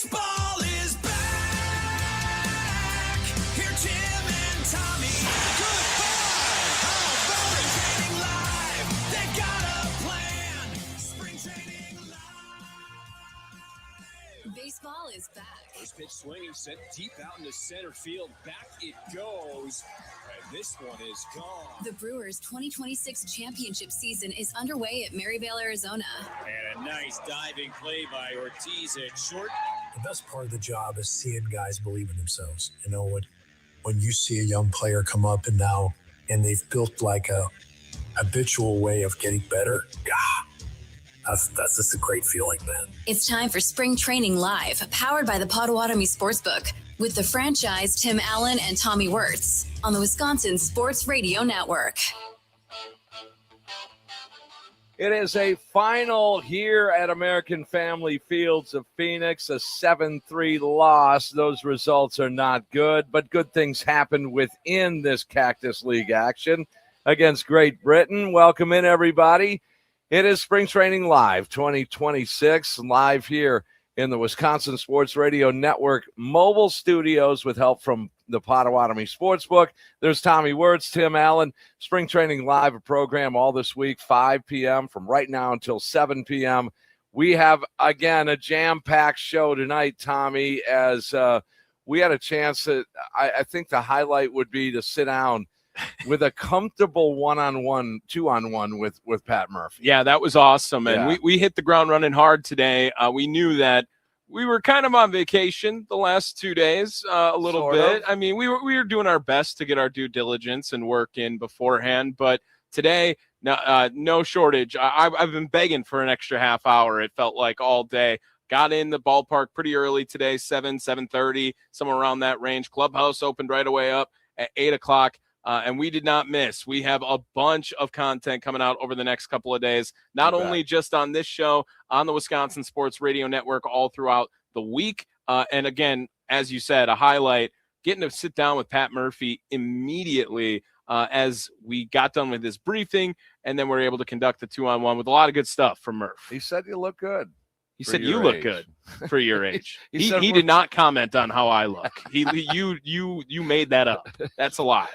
Baseball is back. Here Tim and Tommy. Goodbye. How about it? Live. They got a plan. Spring training live. Baseball is back. First pitch swinging, sent deep out into center field. Back it goes. And this one is gone. The Brewers' 2026 championship season is underway at Maryvale, Arizona. And a nice diving play by Ortiz at short. The best part of the job is seeing guys believe in themselves. You know, when you see a young player come up and they've built like a habitual way of getting better, that's just a great feeling, man. It's time for Spring Training Live, powered by the Potawatomi Sportsbook, with the franchise Tim Allen and Tommy Wirtz on the Wisconsin Sports Radio Network. It is a final here at American Family Fields of Phoenix, a 7-3 loss. Those results are not good, but good things happened within this Cactus League action against Great Britain. Welcome in, everybody. It is Spring Training Live 2026, live here in the Wisconsin Sports Radio Network mobile studios with help from the Potawatomi Sportsbook. There's Tommy Wirtz, Tim Allen. Spring Training Live, a program all this week, 5 p.m. from right now until 7 p.m. We have, again, a jam-packed show tonight, Tommy, as we had a chance that I think the highlight would be to sit down with a comfortable one-on-one, two-on-one with Pat Murphy. Yeah, that was awesome. And Yeah. we hit the ground running hard today. We knew that we were kind of on vacation the last 2 days, a little Sort bit. of. I mean, we were doing our best to get our due diligence and work in beforehand. But today, no shortage. I've been begging for an extra half hour, it felt like, all day. Got in the ballpark pretty early today, 7:30, somewhere around that range. Clubhouse opened right away up at 8 o'clock. And we did not miss. We have a bunch of content coming out over the next couple of days, not only just on this show, on the Wisconsin Sports Radio Network all throughout the week. And again, as you said, a highlight, getting to sit down with Pat Murphy immediately as we got done with this briefing, and then we're able to conduct the two-on-one with a lot of good stuff from Murph. He said you look good. He said you look good for your age. He he did not comment on how I look. You made that up. That's a lie.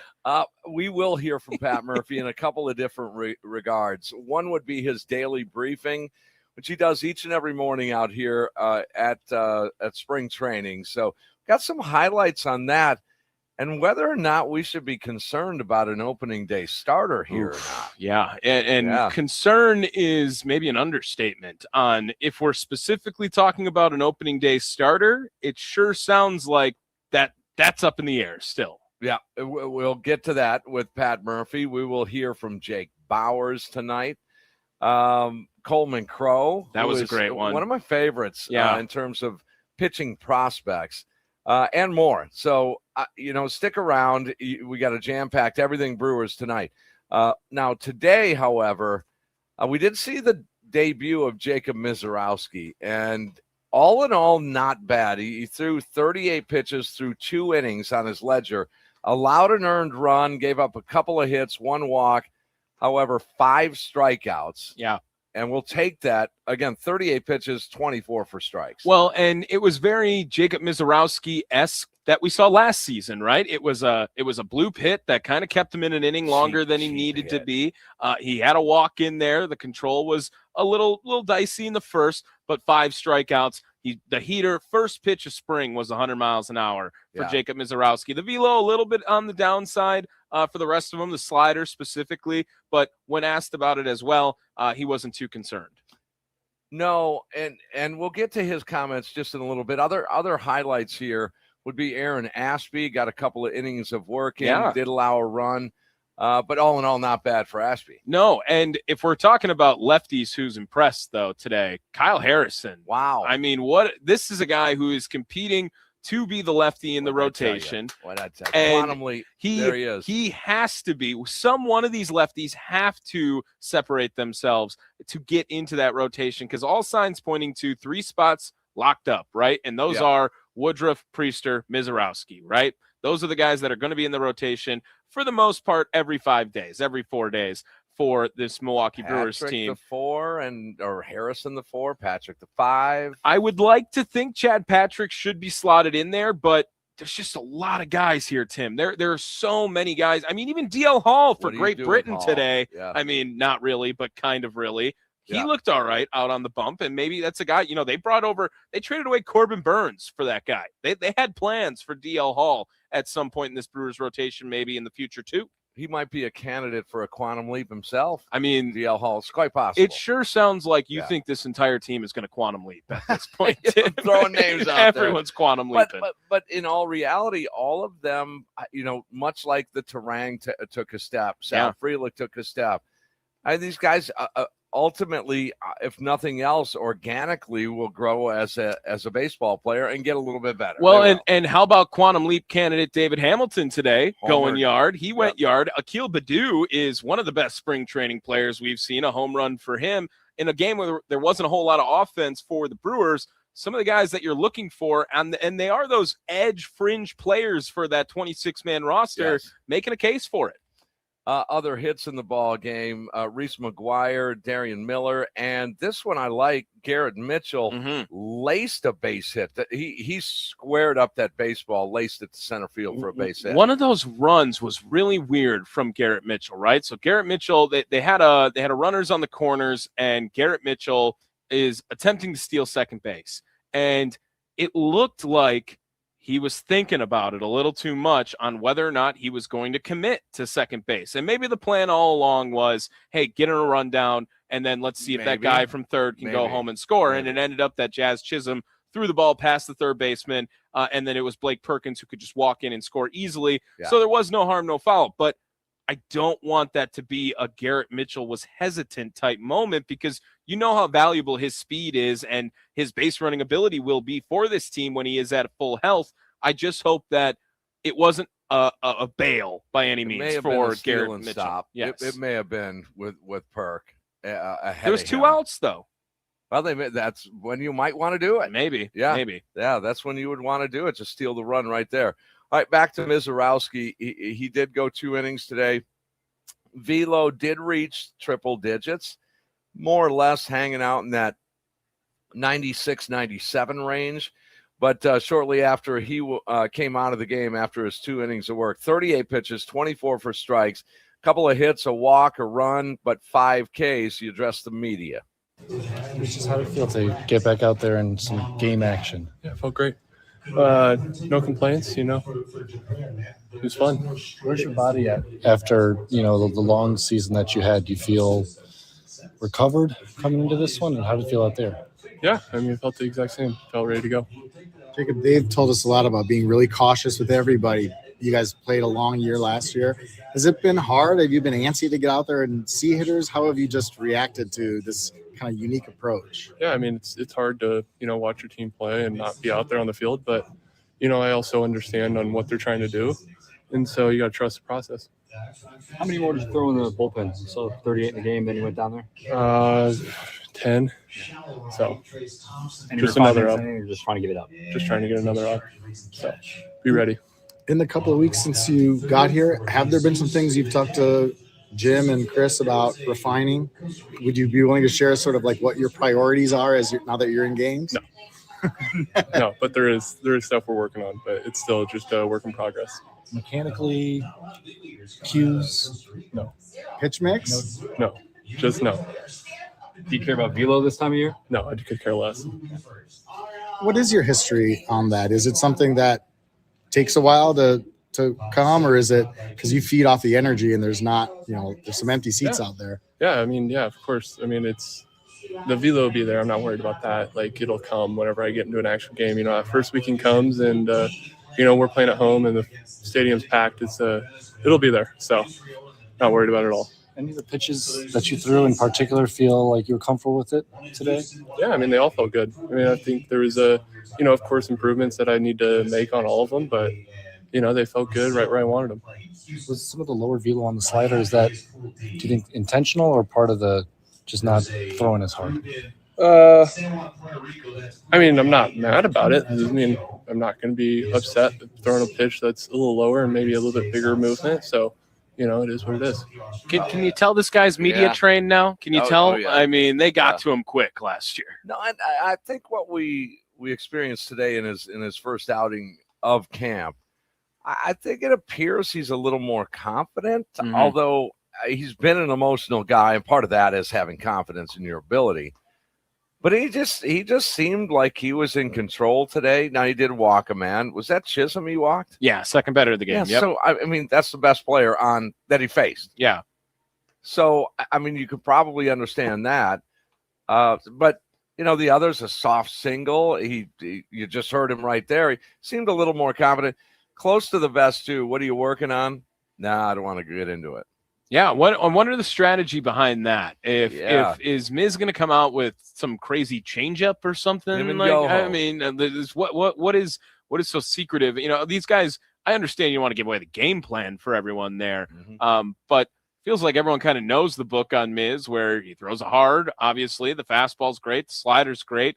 We will hear from Pat Murphy in a couple of different regards. One would be his daily briefing, which he does each and every morning out here at spring training. So got some highlights on that and whether or not we should be concerned about an opening day starter here or not. Yeah, and concern is maybe an understatement on if we're specifically talking about an opening day starter. It sure sounds like that's up in the air still. Yeah, we'll get to that with Pat Murphy. We will hear from Jake Bauers tonight. Coleman Crow. That was a great one. One of my favorites in terms of pitching prospects and more. So, stick around. We got a jam-packed everything Brewers tonight. Now, today, however, we did see the debut of Jacob Mizorowski, and all in all, not bad. He threw 38 pitches through 2 innings on his ledger. Allowed an earned run, gave up a couple of hits, 1 walk, however, 5 strikeouts. Yeah. And we'll take that. Again, 38 pitches, 24 for strikes. Well, and it was very Jacob Mizorowski-esque that we saw last season, right? It was a blue hit that kind of kept him in an inning longer than he needed to be. He had a walk in there. The control was a little dicey in the first, but 5 strikeouts. The heater, first pitch of spring was 100 miles an hour for Jacob Mizorowski. The velo, a little bit on the downside for the rest of them, the slider specifically. But when asked about it as well, he wasn't too concerned. No, and we'll get to his comments just in a little bit. Other highlights here would be Aaron Ashby, got a couple of innings of work in, did allow a run. But all in all, not bad for Ashby. No, and if we're talking about lefties who's impressed, though, today, Kyle Harrison. Wow. I mean, this is a guy who is competing to be the lefty in the rotation. What I'd say. Quantumly, there he is. He has to be. One of these lefties have to separate themselves to get into that rotation because all signs pointing to 3 spots locked up, right? And those are Woodruff, Priester, Mizorowski, right? Those are the guys that are going to be in the rotation for the most part every 5 days, every 4 days for this Milwaukee Brewers Patrick team. the 4 or Harrison the 4, Patrick the 5. I would like to think Chad Patrick should be slotted in there, but there's just a lot of guys here, Tim. There are so many guys. I mean, even DL Hall for Great Britain today. Yeah. I mean, not really, but kind of really. He Yeah. looked all right out on the bump, and maybe that's a guy, they traded away Corbin Burns for that guy. They had plans for DL Hall at some point in this Brewers rotation, maybe in the future too. He might be a candidate for a quantum leap himself. I mean, DL Hall, it's quite possible. it sure sounds like you Yeah. think this entire team is going to quantum leap at this point. Throwing names out there. Everyone's quantum leaping. But in all reality, all of them, much like the Terang took a step, Sal Frelick took a step. These guys ultimately, if nothing else, organically will grow as a baseball player and get a little bit better. Well, and how about quantum leap candidate David Hamilton today going yard? He went yard. Akil Baddoo is one of the best spring training players we've seen. A home run for him in a game where there wasn't a whole lot of offense for the Brewers. Some of the guys that you're looking for, and they are those edge fringe players for that 26-man roster, making a case for it. Other hits in the ball game, Reese McGuire, Darian Miller, and this one I like, Garrett Mitchell laced a base hit. He squared up that baseball, laced it to center field for a base hit. One of those runs was really weird from Garrett Mitchell, right? So Garrett Mitchell, they had a runners on the corners, and Garrett Mitchell is attempting to steal second base, and it looked like he was thinking about it a little too much on whether or not he was going to commit to second base. And maybe the plan all along was, hey, get in a rundown, and then let's see if that guy from third can go home and score. And it ended up that Jazz Chisholm threw the ball past the third baseman, and then it was Blake Perkins who could just walk in and score easily. Yeah. So there was no harm, no foul. But I don't want that to be a Garrett Mitchell was hesitant type moment, because you know how valuable his speed is and his base running ability will be for this team when he is at full health. I just hope that it wasn't a bail by any means for Garrett Mitchell. Stop. Yes. It may have been with Perk. There was 2 outs though. Well, that's when you might want to do it. Maybe. Yeah, that's when you would want to do it. Just steal the run right there. All right, back to Mizorowski. He did go 2 innings today. Velo did reach triple digits, more or less hanging out in that 96, 97 range. But shortly after he came out of the game after his 2 innings of work, 38 pitches, 24 for strikes, a couple of hits, a walk, a run, but 5 Ks. You address the media. It's just how it feel to get back out there and some game action. Yeah, it felt great. No complaints, It was fun. Where's your body at after, the long season that you had? Do you feel recovered coming into this one? And how did it feel out there? Yeah, it felt the exact same. Felt ready to go. Jacob, they've told us a lot about being really cautious with everybody. You guys played a long year last year. Has it been hard? Have you been antsy to get out there and see hitters? How have you just reacted to this kind of unique approach? Yeah, it's hard to, watch your team play and not be out there on the field. But, I also understand on what they're trying to do. And so you got to trust the process. How many more did you throw in the bullpen? So 38 in the game, then you went down there? 10. So and just another up. You're just trying to give it up. Just trying to get another up. So be ready. In the couple of weeks since you got here, have there been some things you've talked to Jim and Chris about refining? Would you be willing to share sort of like what your priorities are now that you're in games? No. No, but there is stuff we're working on, but it's still just a work in progress. Mechanically, cues? No. Pitch mix? No. Just no. Do you care about velo this time of year? No, I could care less. What is your history on that? Is it something that takes a while to come, or is it because you feed off the energy and there's not, there's some empty seats out there? Yeah, of course. It's the velo will be there. I'm not worried about that. Like, it'll come whenever I get into an actual game. That first weekend comes and, we're playing at home and the stadium's packed. It'll be there. So not worried about it at all. Any of the pitches that you threw in particular feel like you were comfortable with it today? Yeah, they all felt good. I think there was of course, improvements that I need to make on all of them, but, they felt good right where I wanted them. Was some of the lower velo on the slider, is that, do you think, intentional or part of the just not throwing as hard? I'm not mad about it. I'm not going to be upset throwing a pitch that's a little lower and maybe a little bit bigger movement. So, it is what it is. Can you tell this guy's media trained now? Can you tell? Oh, yeah. I mean, they got to him quick last year. No, I think what we experienced today in his first outing of camp, I think it appears he's a little more confident, although he's been an emotional guy, and part of that is having confidence in your ability. But he just seemed like he was in control today. Now, he did walk a man. Was that Chisholm he walked? Yeah, second better of the game. Yeah, yep. so, I mean, that's the best player that he faced. Yeah. So, I mean, you could probably understand that. But, the other's a soft single. You just heard him right there. He seemed a little more confident. Close to the vest, too. What are you working on? Nah, I don't want to get into it. Yeah, I wonder the strategy behind that. If is Miz going to come out with some crazy changeup or something? I mean, what is so secretive? These guys. I understand you want to give away the game plan for everyone there, but feels like everyone kind of knows the book on Miz, where he throws a hard. Obviously, the fastball's great, the slider's great.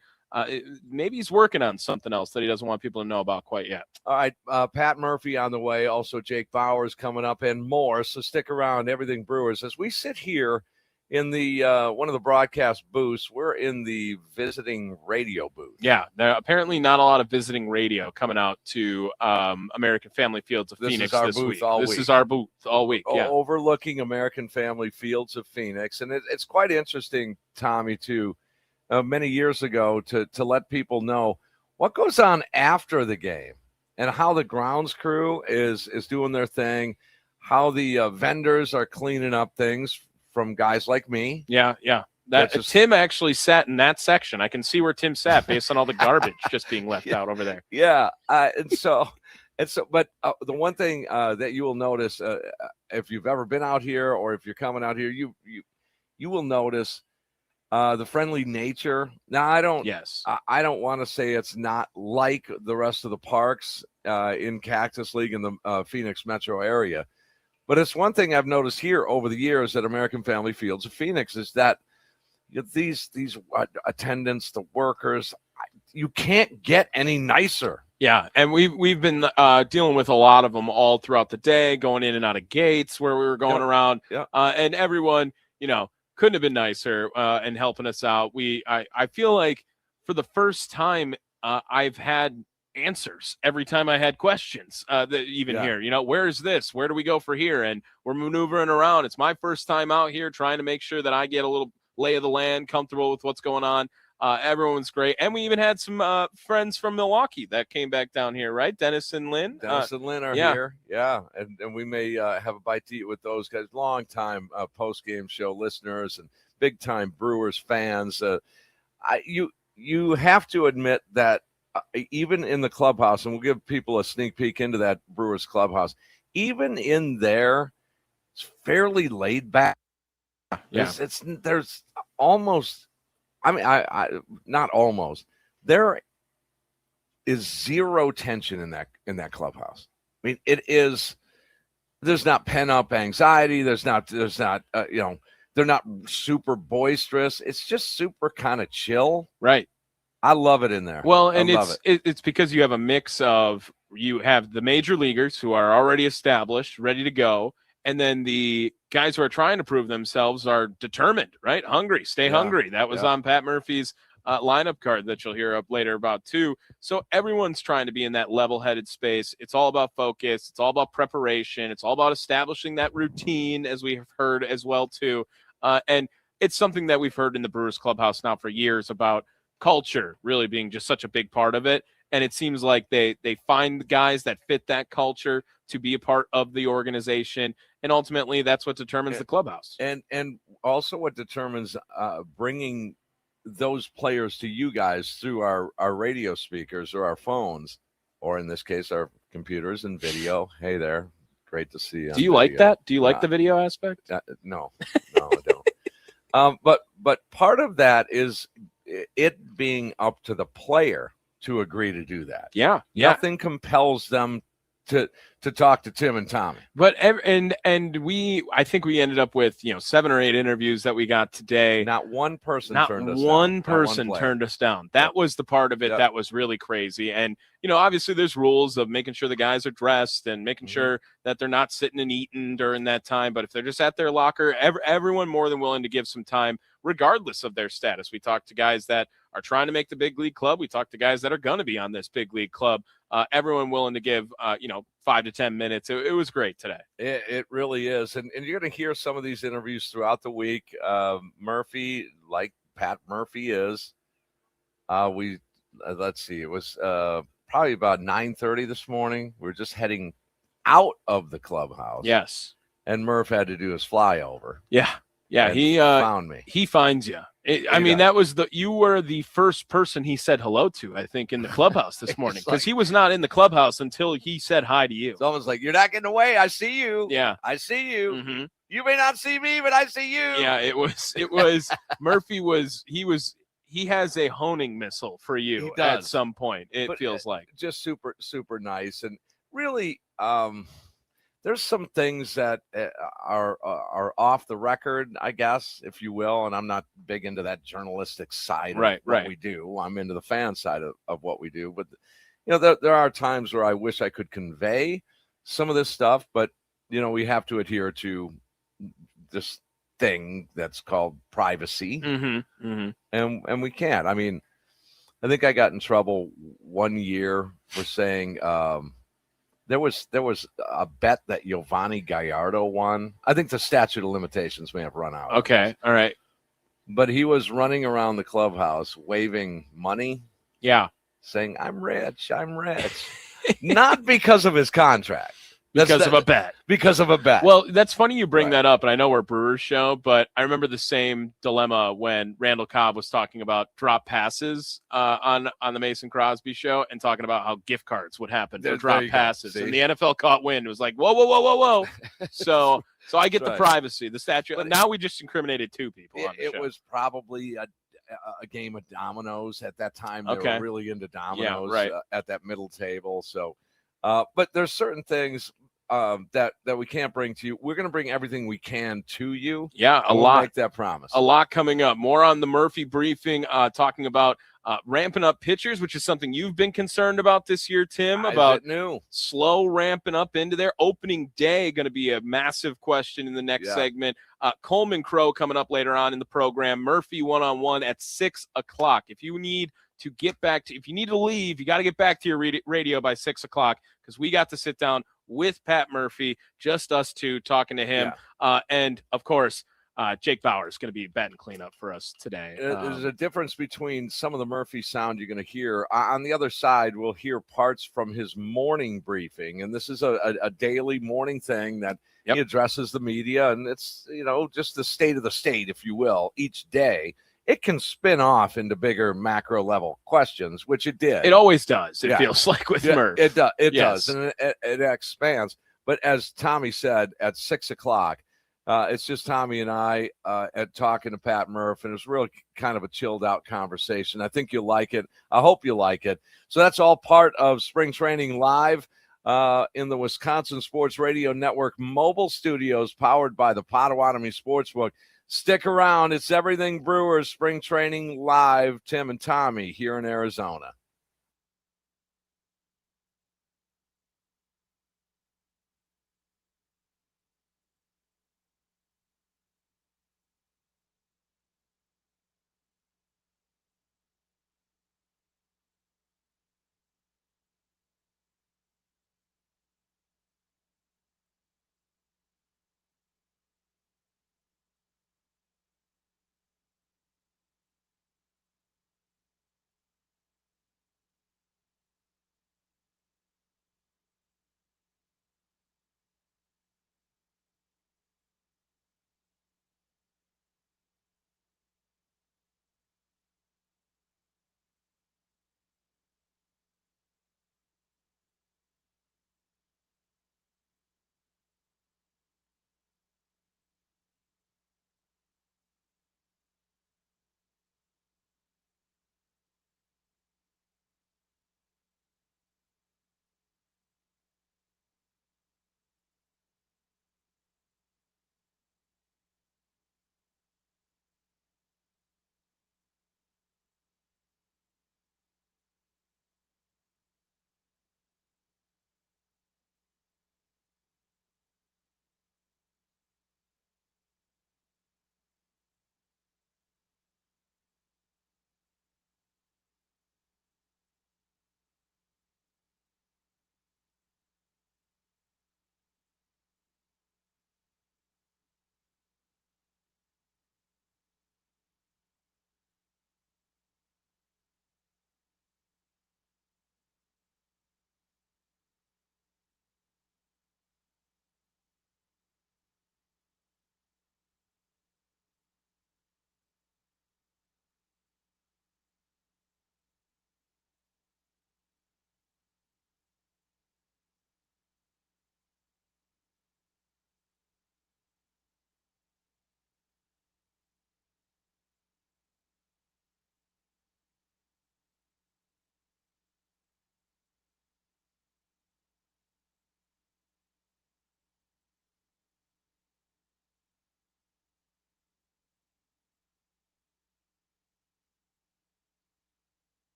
Maybe he's working on something else that he doesn't want people to know about quite yet. All right, Pat Murphy on the way. Also, Jake Bauers coming up and more. So stick around. Everything Brewers. As we sit here in the one of the broadcast booths, we're in the visiting radio booth. Yeah, there apparently not a lot of visiting radio coming out to American Family Fields of Phoenix this week. This is our booth all week. Yeah, overlooking American Family Fields of Phoenix, and it's quite interesting, Tommy, too. Many years ago to let people know what goes on after the game and how the grounds crew is doing their thing, how the vendors are cleaning up things from guys like me. Yeah. Tim actually sat in that section. I can see where Tim sat based on all the garbage just being left out over there. Yeah. But the one thing that you will notice if you've ever been out here or if you're coming out here, you will notice the friendly nature. Now, I don't want to say it's not like the rest of the parks in Cactus League in the Phoenix metro area, but it's one thing I've noticed here over the years at American Family Fields of Phoenix is that these attendants, the workers, you can't get any nicer. Yeah, and we've been dealing with a lot of them all throughout the day, going in and out of gates where we were going around, and everyone, couldn't have been nicer and helping us out. I feel like for the first time I've had answers every time I had questions here. Where is this? Where do we go for here? And we're maneuvering around. It's my first time out here trying to make sure that I get a little lay of the land, comfortable with what's going on. Everyone's great. And we even had some friends from Milwaukee that came back down here, right? Dennis and Lynn. Dennis and Lynn are here. Yeah. And we may have a bite to eat with those guys. Long-time post-game show listeners and big-time Brewers fans. You have to admit that even in the clubhouse, and we'll give people a sneak peek into that Brewers clubhouse, even in there, it's fairly laid back. Yeah. There's almost – I mean, I not almost. There is zero tension in that clubhouse. I mean, it is. There's not pent up anxiety. There's not. They're not super boisterous. It's just super kind of chill. Right. I love it in there. Well, and it's because you have a mix of you have the major leaguers who are already established, ready to go. And then the guys who are trying to prove themselves are determined, right? Hungry, stay hungry. That was on Pat Murphy's lineup card that you'll hear up later about too. So everyone's trying to be in that level-headed space. It's all about focus. It's all about preparation. It's all about establishing that routine, as we have heard as well too. And it's something that we've heard in the Brewers clubhouse now for years about culture really being just such a big part of it. And it seems like they find the guys that fit that culture to be a part of the organization. And ultimately, that's what determines the clubhouse. And also what determines bringing those players to you guys through our radio speakers or our phones, or in this case, our computers and video. Hey there. Great to see you. Do you like that? Do you like the video aspect? No, I don't. But part of that is it being up to the player to agree to do that. Yeah. Nothing compels them to talk to Tim and Tommy. But I think we ended up with 7 or 8 interviews that we got today. Not one person turned us down. Not one person turned us down. That was the part of it that was really crazy. And obviously there's rules of making sure the guys are dressed and making sure that they're not sitting and eating during that time. But if they're just at their locker, everyone more than willing to give some time, regardless of their status. We talked to guys that are trying to make the big league club. We talked to guys that are going to be on this big league club. Everyone willing to give 5 to 10 minutes. It was great today. It really is. And you're going to hear some of these interviews throughout the week. Murphy, like Pat Murphy is, let's see, it was probably about 9:30 this morning. We were just heading out of the clubhouse. Yes. And Murph had to do his flyover. Yeah. Yeah. He found me. He finds you. You were the first person he said hello to, I think, in the clubhouse this morning, because he was not in the clubhouse until he said hi to you. It's almost like, you're not getting away. I see you. Yeah. I see you. Mm-hmm. You may not see me, but I see you. Yeah, it was Murphy he has a honing missile for you at some point. It feels like just super, super nice. And really, there's some things that are off the record, I guess, if you will. And I'm not big into that journalistic side of what we do. I'm into the fan side of what we do. But, there are times where I wish I could convey some of this stuff. But, we have to adhere to this thing that's called privacy. And we can't. I mean, I think I got in trouble one year for saying there was a bet that Giovanni Gallardo won. I think the statute of limitations may have run out. Okay. All right. But he was running around the clubhouse waving money. Yeah. Saying, I'm rich. Not because of his contract. Because of a bet. Because of a bet. Well, that's funny you bring that up, and I know we're a Brewers show, but I remember the same dilemma when Randall Cobb was talking about drop passes on the Mason Crosby show, and talking about how gift cards would happen for drop passes. And the NFL caught wind. It was like, whoa. So I get the privacy, the statute. But now we just incriminated 2 people on the show. It was probably a game of dominoes at that time. They were really into dominoes at that middle table. So, but there's certain things that we can't bring to you. We're going to bring everything we can to you. Yeah, we'll make that promise. A lot coming up. More on the Murphy briefing, talking about ramping up pitchers, which is something you've been concerned about this year, Tim, about slow ramping up into their opening day. Going to be a massive question in the next segment. Coleman Crow coming up later on in the program. Murphy one-on-one at 6:00. If you need to if you need to leave, you got to get back to your radio by 6:00, because we got to sit down with Pat Murphy, just us two talking to him. And of course, Jake Bauers is going to be batting cleanup for us today. There's a difference between some of the Murphy sound you're going to hear. On the other side, we'll hear parts from his morning briefing. And this is a daily morning thing that he addresses the media. And it's, just the state of the state, if you will, each day. It can spin off into bigger macro level questions, which it did. It always does. It feels like with Murph. It does. It does. And it expands. But as Tommy said, at 6:00, it's just Tommy and I at talking to Pat Murph, and it's really kind of a chilled out conversation. I think you'll like it. I hope you like it. So that's all part of Spring Training Live in the Wisconsin Sports Radio Network mobile studios, powered by the Potawatomi Sportsbook. Stick around. It's everything Brewers Spring Training Live. Tim and Tommy here in Arizona.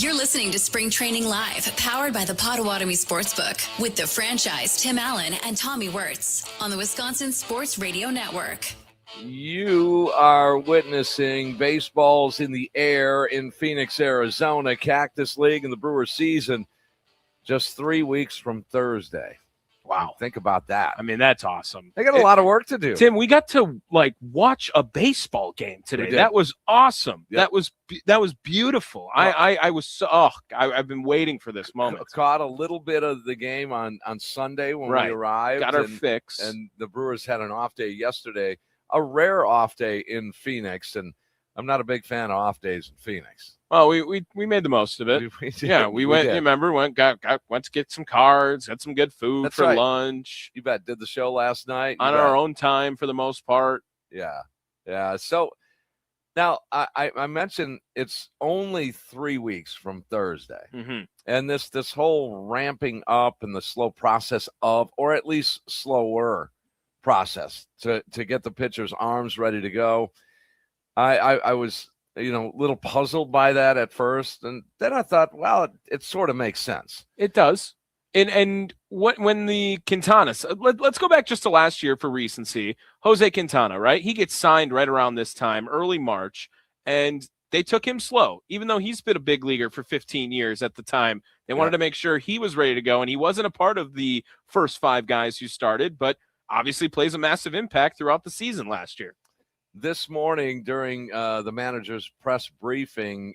You're listening to Spring Training Live, powered by the Potawatomi Sportsbook, with the franchise Tim Allen and Tommy Wirtz on the Wisconsin Sports Radio Network. You are witnessing baseballs in the air in Phoenix, Arizona. Cactus League and the Brewers season just 3 weeks from Thursday. Wow. Think about that. I mean, that's awesome. They got a lot of work to do. Tim, we got to watch a baseball game today. That was awesome. Yep. That was beautiful. I was so I've been waiting for this moment. Caught a little bit of the game on Sunday when we arrived. Got our fix. And the Brewers had an off day yesterday, a rare off day in Phoenix, and I'm not a big fan of off days in Phoenix. Well, we made the most of it. We went. You remember, went to get some cards, had some good food for lunch. You bet. Did the show last night on our own time for the most part. Yeah. So now I mentioned it's only 3 weeks from Thursday, and this whole ramping up and the slow process of, or at least slower process to get the pitcher's arms ready to go. I was a little puzzled by that at first, and then I thought, well, it sort of makes sense. It does. And when the Quintana, let's go back just to last year for recency. Jose Quintana, right? He gets signed right around this time, early March, and they took him slow, even though he's been a big leaguer for 15 years at the time. They wanted to make sure he was ready to go, and he wasn't a part of the first 5 guys who started, but obviously plays a massive impact throughout the season last year. This morning during the manager's press briefing,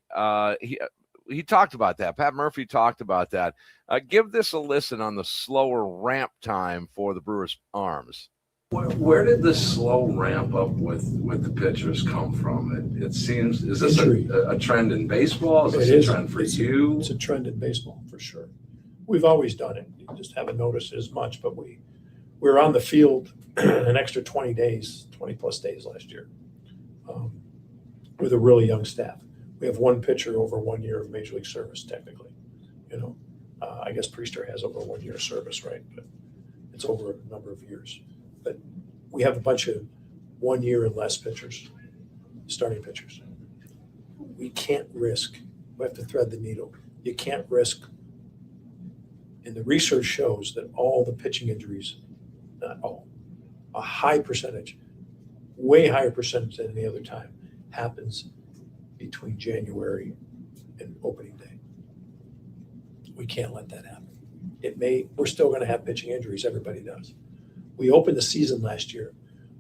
he talked about that. Pat Murphy talked about that. Give this a listen on the slower ramp time for the Brewers' arms. Where did this slow ramp up with the pitchers come from? It seems, is this a trend in baseball? Is this a trend for you? It's a trend in baseball for sure. We've always done it. You just haven't noticed it as much, but we're on the field an extra 20 plus days last year with a really young staff. We have one pitcher over 1 year of Major League service, technically. I guess Priester has over 1 year of service, right? But it's over a number of years. But we have a bunch of 1 year and less pitchers, starting pitchers. We can't risk. We have to thread the needle. You can't risk. And the research shows that all the pitching injuries, not all, a high percentage, way higher percentage than any other time, happens between January and opening day. We can't let that happen. We're still going to have pitching injuries. Everybody does. We opened the season last year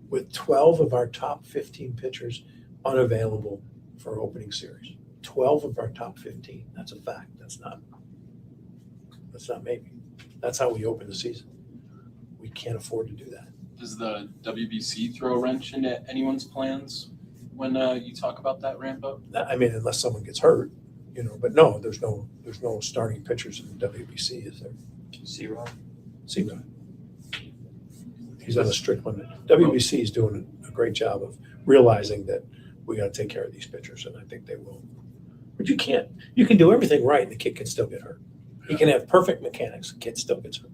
with 12 of our top 15 pitchers unavailable for opening series. 12 of our top 15. That's a fact. That's not maybe. That's how we open the season. We can't afford to do that. Does the WBC throw a wrench into anyone's plans when you talk about that ramp up? I mean, unless someone gets hurt, But no, there's no starting pitchers in the WBC, is there? C-Rod. He's on a strict limit. WBC is doing a great job of realizing that we got to take care of these pitchers, and I think they will. But you can do everything right, and the kid can still get hurt. He can have perfect mechanics, the kid still gets hurt.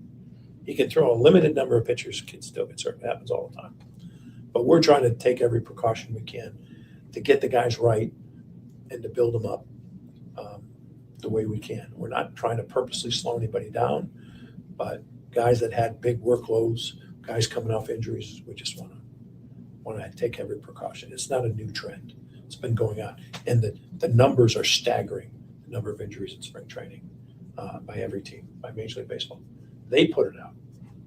He can throw a limited number of pitchers, the kid still gets hurt. It happens all the time. But we're trying to take every precaution we can to get the guys right and to build them up the way we can. We're not trying to purposely slow anybody down, but guys that had big workloads, guys coming off injuries, we just want to take every precaution. It's not a new trend. It's been going on. And the numbers are staggering, the number of injuries in spring training by every team, by Major League Baseball. They put it out.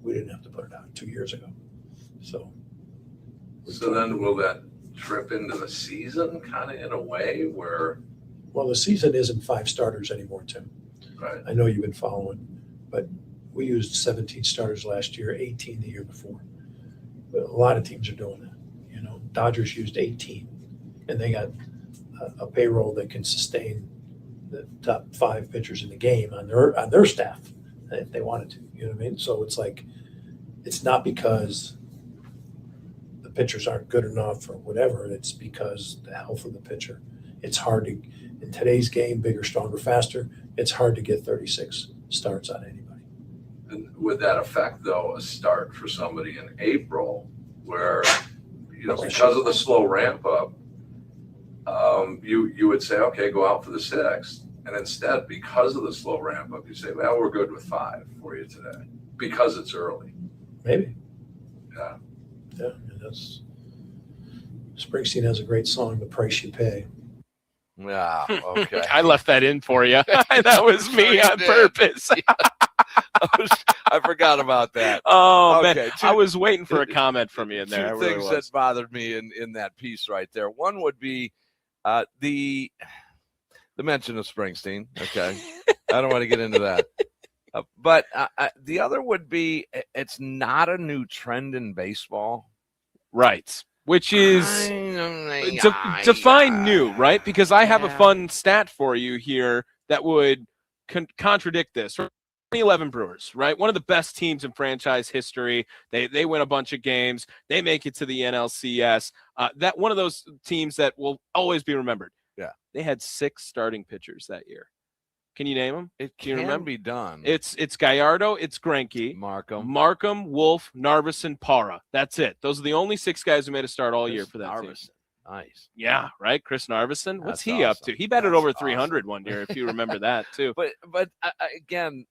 We didn't have to put it out 2 years ago. So then will that trip into the season kind of in a way where? Well, the season isn't 5 starters anymore, Tim. Right. I know you've been following, but we used 17 starters last year, 18 the year before. But a lot of teams are doing that. Dodgers used 18, and they got a payroll that can sustain the top 5 pitchers in the game on their staff if they wanted to. You know what I mean? So it's like, it's not because the pitchers aren't good enough or whatever. It's because the health of the pitcher. It's hard to, in today's game, bigger, stronger, faster, it's hard to get 36 starts on anybody. And would that affect, though, a start for somebody in April where, because of the slow ramp up, you would say, okay, go out for the 6th, And instead, because of the slow ramp up, you say, well, we're good with 5 for you today because it's early. Maybe. Yeah. Yeah. And that's Springsteen has a great song, The Price You Pay. Yeah. Okay. I left that in for you. That was me on purpose. I forgot about that. Oh, Okay, man. I was waiting for a comment from you in there. Two things that bothered me in that piece right there. One would be the mention of Springsteen. Okay. I don't want to get into that. But the other would be it's not a new trend in baseball. Right. Which is define new, right? Because I have a fun stat for you here that would contradict this. 2011 Brewers, right? One of the best teams in franchise history. They win a bunch of games. They make it to the NLCS. That one of those teams that will always be remembered. Yeah. They had 6 starting pitchers that year. Can you name them? It Can you can remember? be done. It's Gallardo, it's Greinke, Markham, Wolf, Narvis, and Parra. That's it. Those are the only 6 guys who made a start all year for that team. Nice. Yeah, right. Chris Narvison. What's That's he up awesome. to? He batted That's over 300 one year, if you remember that too. But again,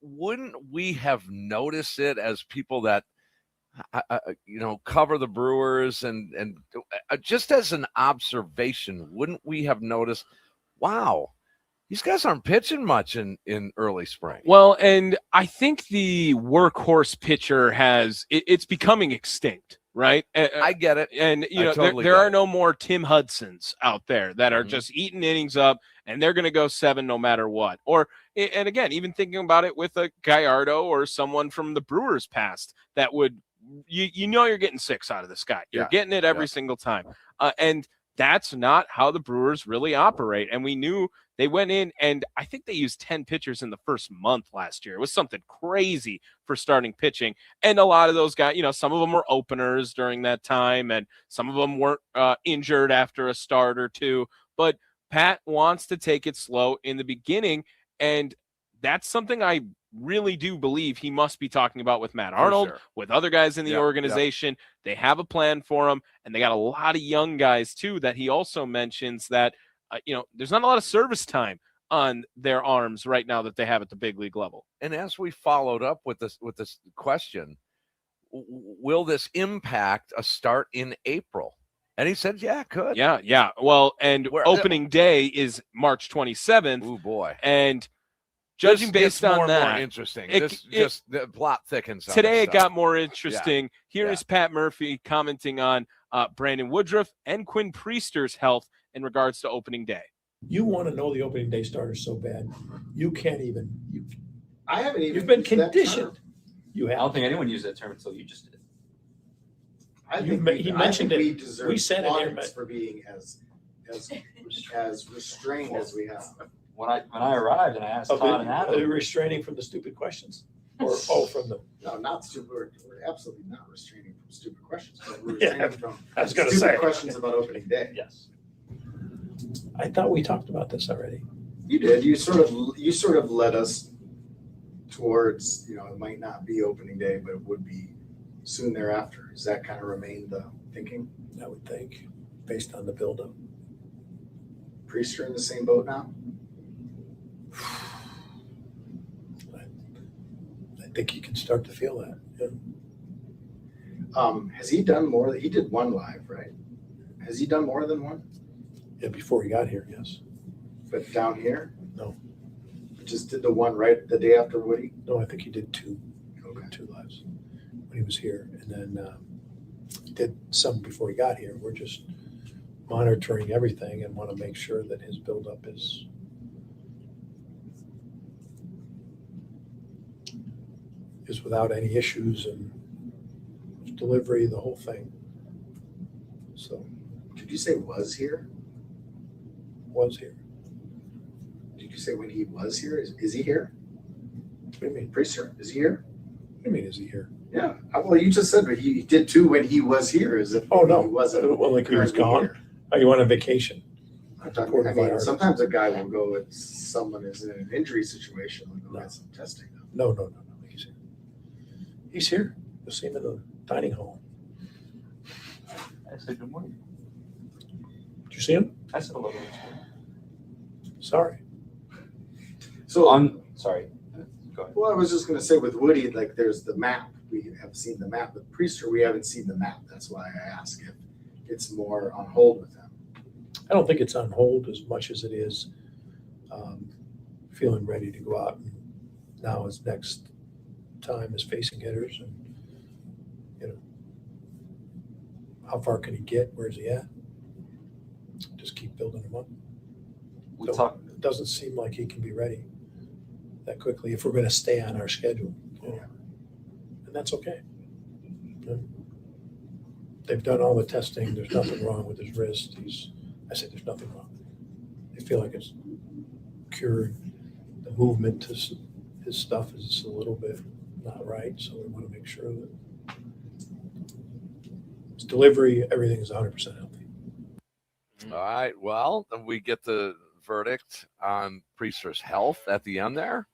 wouldn't we have noticed it as people that cover the Brewers and just as an observation, wouldn't we have noticed, wow, these guys aren't pitching much in early spring? Well, and I think the workhorse pitcher it's becoming extinct, right? I get it. And, there are no more Tim Hudsons out there that are just eating innings up, and they're going to go 7 no matter what. And again, even thinking about it with a Gallardo or someone from the Brewers past that would, you're getting 6 out of this guy. You're getting it every single time. And that's not how the Brewers really operate. And we knew they went in, and I think they used 10 pitchers in the first month last year. It was something crazy for starting pitching. And a lot of those guys, some of them were openers during that time, and some of them weren't injured after a start or two. But Pat wants to take it slow in the beginning, and that's something I really do believe he must be talking about with Matt Arnold, with other guys in the organization. They have a plan for him, and they got a lot of young guys too that he also mentions that there's not a lot of service time on their arms right now that they have at the big league level. And as we followed up with this question, will this impact a start in April? And he said, yeah, it could. Yeah. Well, and opening day is March 27th. Oh boy. And judging based on that, more interesting. The plot thickens. Today it got more interesting. Here is Pat Murphy commenting on Brandon Woodruff and Quinn Priester's health in regards to opening day. You want to know the opening day starters so bad, you can't even. I haven't even. You've been conditioned. You have. I don't think anyone used that term until you just did. He mentioned it. We said it here, for being as restrained as we have. When I arrived and I asked Todd and Adam, restraining from the stupid questions, from the. No, not stupid. We're absolutely not restraining from stupid questions. But we're Yeah, restraining from I was going to stupid say questions about opening day. Yes. I thought we talked about this already. You did. You sort of led us towards, it might not be opening day, but it would be soon thereafter. Does that kind of remain the thinking? I would think, based on the buildup. Priester in the same boat now? I think you can start to feel that. Yeah. Has he done more? He did one live, right? Has he done more than one? Yeah, before he got here, yes. But down here? No. Just did the one right the day after Woody? No, I think he did 2. Okay. 2 lives when he was here. And then he did some before he got here. We're just monitoring everything and want to make sure that his buildup is without any issues and delivery, the whole thing. So. Did you say was here? Was here. Did you say when he was here? Is he here? What do you mean? Priester, is he here? What do you mean, is he here? Yeah. Well, you just said he did 2 when he was here. As if he wasn't. Well, like he was gone. Here. Oh, you went on vacation? Sometimes a guy will go if someone is in an injury situation and go get some testing. No. He's here. He's here. You'll see him in the dining hall. I said good morning. Did you see him? I said hello. Sorry. So, Sorry. Go ahead. well, I was just going to say with Woody, like there's the map. We have seen the map. With Priester, we haven't seen the map. That's why I ask if it's more on hold with him. I don't think it's on hold as much as it is feeling ready to go out. And now his next time is facing hitters, and how far can he get? Where's he at? Just keep building him up. It doesn't seem like he can be ready that quickly if we're going to stay on our schedule. And that's okay. They've done all the testing. There's nothing wrong with his wrist. I say there's nothing wrong. They feel like it's cured. The movement to his stuff is a little bit not right, so we want to make sure that his delivery, everything is 100% healthy. All right. Well, then we get the verdict on Priester's health at the end there,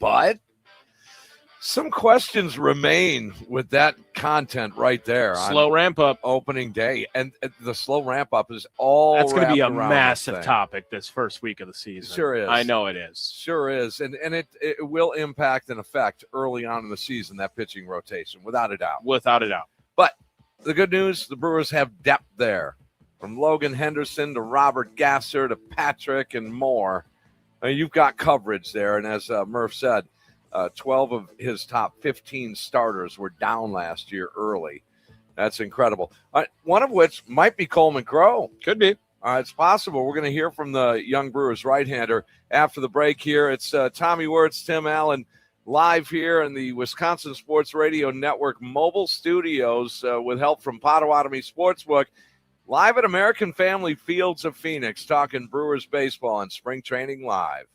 but some questions remain with that content right there. Slow ramp up opening day, and the slow ramp up is all that's going to be a wrapped around massive this thing. topic this first week of the season. Sure is. I know it is. Sure is, and it will impact and affect early on in the season that pitching rotation, without a doubt. Without a doubt. But the good news, the Brewers have depth there, from Logan Henderson to Robert Gasser to Patrick and more. You've got coverage there, and as Murph said, 12 of his top 15 starters were down last year early. That's incredible. One of which might be Coleman Crow. Could be. It's possible. We're going to hear from the young Brewers right-hander after the break here. It's Tommy Wirtz, Tim Allen, live here in the Wisconsin Sports Radio Network mobile studios with help from Potawatomi Sportsbook. Live at American Family Fields of Phoenix, talking Brewers baseball and spring training live.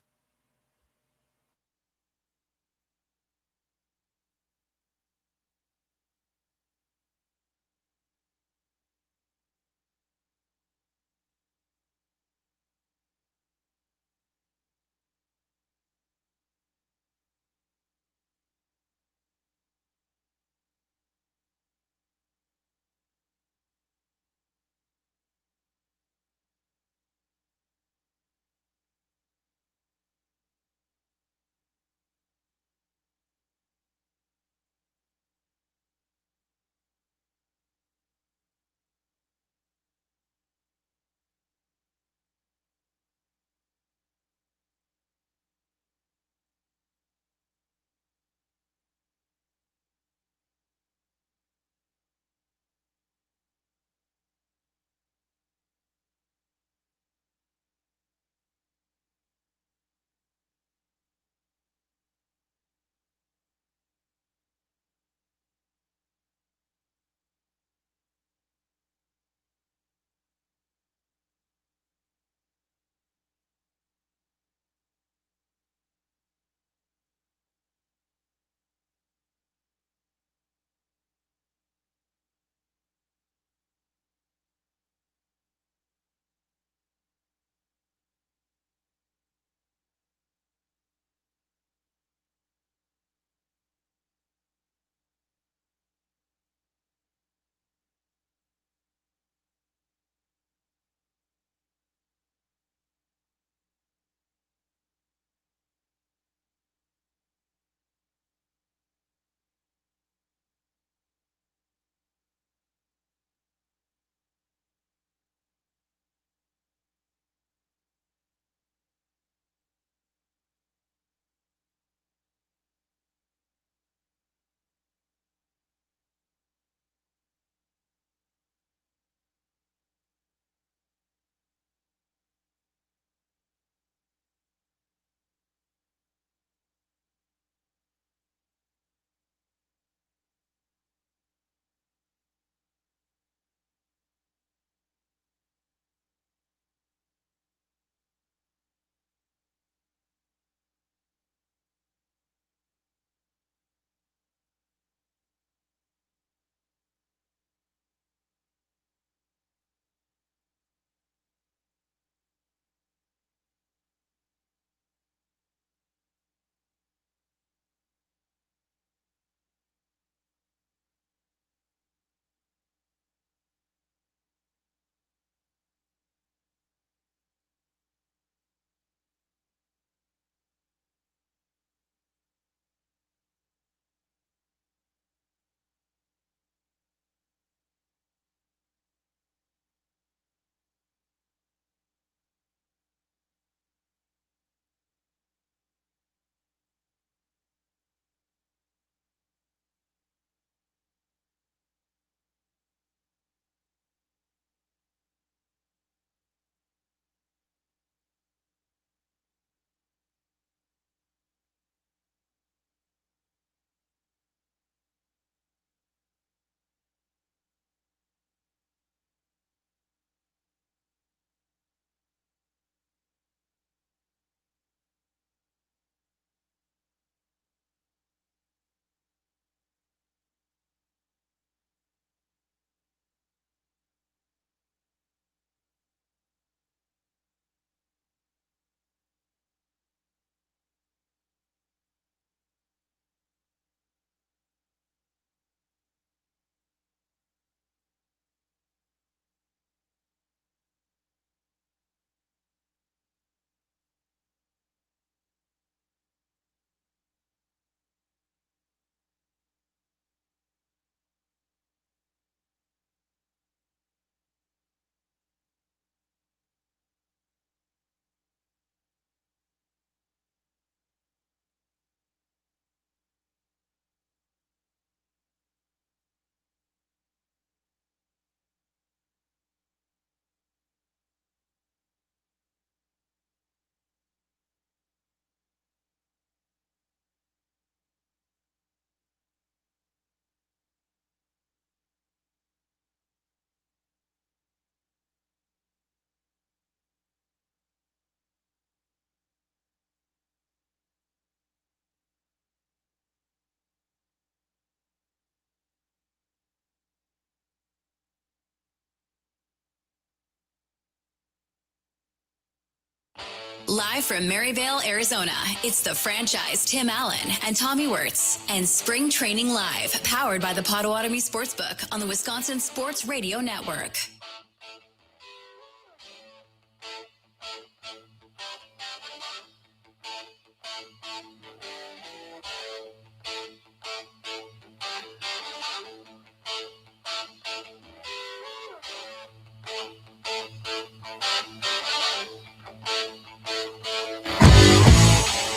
Live from Maryvale, Arizona, it's the franchise Tim Allen and Tommy Wirtz and Spring Training Live, powered by the Potawatomi Sportsbook on the Wisconsin Sports Radio Network.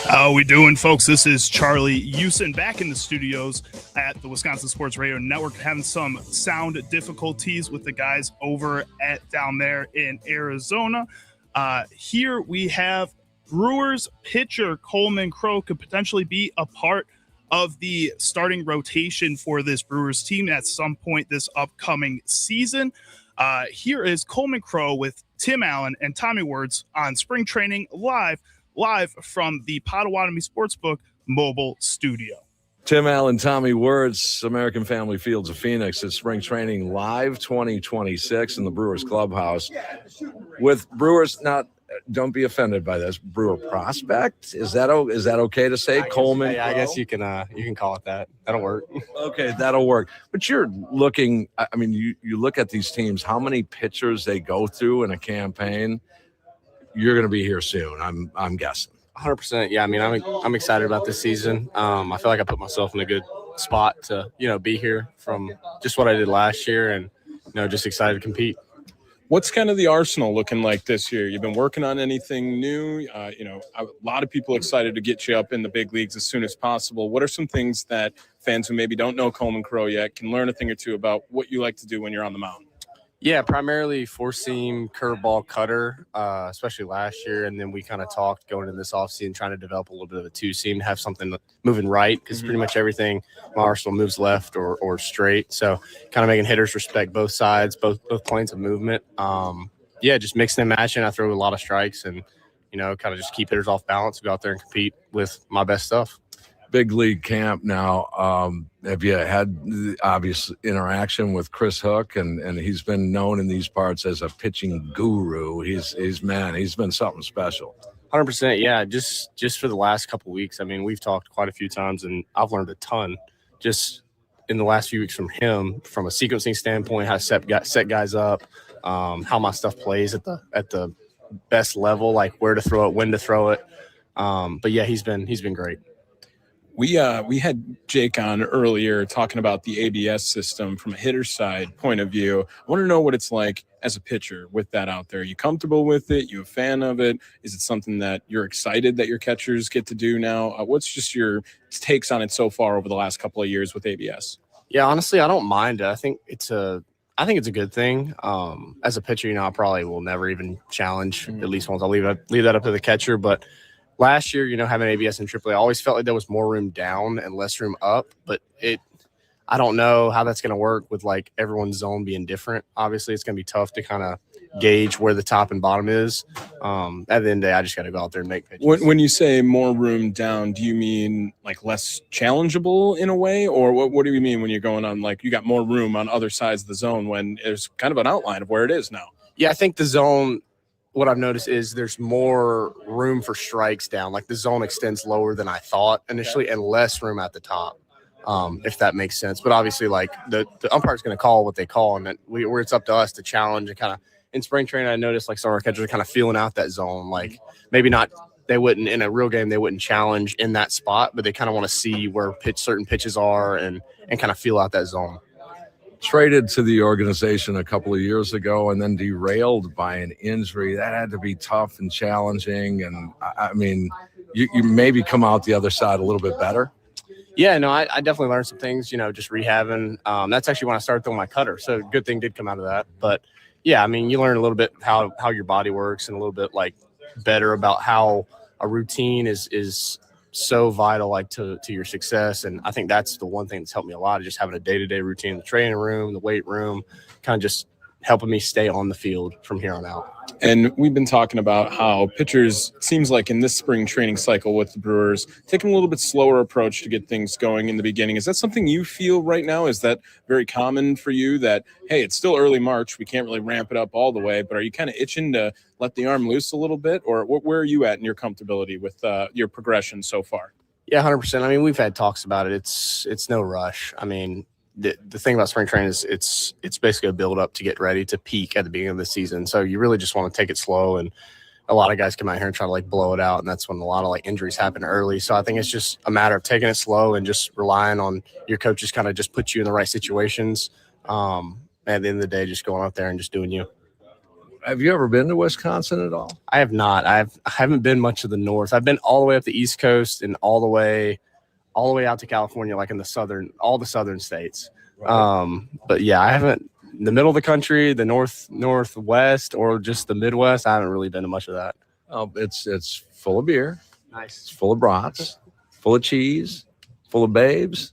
How we doing, folks? This is Charlie Houston back in the studios at the Wisconsin Sports Radio Network, having some sound difficulties with the guys over at down there in Arizona. Here we have Brewers pitcher Coleman Crow could potentially be a part of the starting rotation for this Brewers team at some point this upcoming season. Here is Coleman Crow with Tim Allen and Tommy Wirtz on Spring Training live from the Potawatomi Sportsbook mobile studio. Tim Allen, Tommy Wirtz, American Family Fields of Phoenix. It's Spring Training Live 2026 in the Brewers clubhouse. With Brewers, not, don't be offended by this, Brewer prospect. Is that okay to say, Coleman? I guess you can call it that. That'll work. Okay, that'll work. But you're looking, I mean, you look at these teams, how many pitchers they go through in a campaign. You're going to be here soon, I'm guessing. 100%. Yeah, I mean, I'm excited about this season. I feel like I put myself in a good spot to, be here from just what I did last year and, just excited to compete. What's kind of the arsenal looking like this year? You've been working on anything new? A lot of people excited to get you up in the big leagues as soon as possible. What are some things that fans who maybe don't know Coleman Crow yet can learn a thing or two about what you like to do when you're on the mound? Yeah, primarily four-seam, curveball, cutter, especially last year. And then we kind of talked going into this offseason, trying to develop a little bit of a two-seam, have something moving right, because pretty much everything my arsenal moves left or straight. So kind of making hitters respect both sides, both planes of movement. Just mixing and matching. I throw a lot of strikes and, kind of just keep hitters off balance, go out there and compete with my best stuff. Big league camp now. Have you had the obvious interaction with Chris Hook? And he's been known in these parts as a pitching guru. He's been something special. 100%. Yeah. Just for the last couple of weeks. I mean, we've talked quite a few times and I've learned a ton just in the last few weeks from him, from a sequencing standpoint, how to set guys up, how my stuff plays at the best level, like where to throw it, when to throw it. But yeah, he's been great. We had Jake on earlier talking about the ABS system from a hitter's side point of view. I want to know what it's like as a pitcher with that out there. Are you comfortable with it? You a fan of it? Is it something that you're excited that your catchers get to do now? What's just your takes on it so far over the last couple of years with ABS? Yeah, honestly, I don't mind it. I think it's a good thing. As a pitcher, I probably will never even challenge at least once. I'll leave that up to the catcher, but last year, having ABS in AAA, I always felt like there was more room down and less room up, but I don't know how that's going to work with like everyone's zone being different. Obviously, it's going to be tough to kind of gauge where the top and bottom is. At the end of the day, I just got to go out there and make pitches. When you say more room down, do you mean like less challengeable in a way? Or what do you mean when you're going on like you got more room on other sides of the zone when there's kind of an outline of where it is now? Yeah, I think the zone – what I've noticed is there's more room for strikes down. Like the zone extends lower than I thought initially and less room at the top, if that makes sense. But obviously, like the umpire's going to call what they call, and where it's up to us to challenge and kind of in spring training, I noticed like some of our catchers are kind of feeling out that zone. Like maybe not, they wouldn't in a real game, they wouldn't challenge in that spot, but they kind of want to see where certain pitches are and kind of feel out that zone. Traded to the organization a couple of years ago and then derailed by an injury. That had to be tough and challenging. And I mean, you maybe come out the other side a little bit better. Yeah, no, I definitely learned some things, just rehabbing. That's actually when I started throwing my cutter. So good thing did come out of that. But yeah, I mean, you learn a little bit how your body works and a little bit like better about how a routine is so vital, like to your success. And I think that's the one thing that's helped me a lot, is just having a day-to-day routine in the training room, the weight room, kind of just helping me stay on the field from here on out. And we've been talking about how pitchers, seems like in this spring training cycle with the Brewers, taking a little bit slower approach to get things going in the beginning. Is that something you feel right now? Is that very common for you that, hey, it's still early March, we can't really ramp it up all the way, but are you kind of itching to let the arm loose a little bit? Or where are you at in your comfortability with your progression so far? Yeah, 100%. I mean, we've had talks about it. It's no rush. I mean, the thing about spring training is it's basically a build up to get ready to peak at the beginning of the season. So you really just want to take it slow, and a lot of guys come out here and try to like blow it out, and that's when a lot of like injuries happen early. So I think it's just a matter of taking it slow and just relying on your coaches kind of just put you in the right situations. At the end of the day, just going out there and just doing you. Have you ever been to Wisconsin at all? I have not. I haven't been much to the north. I've been all the way up the East Coast and all the way out to California, like in all the southern states. Right. But yeah, I haven't in the middle of the country, the northwest, or just the Midwest. I haven't really been to much of that. Oh, it's full of beer. Nice. It's full of brats, full of cheese, full of babes.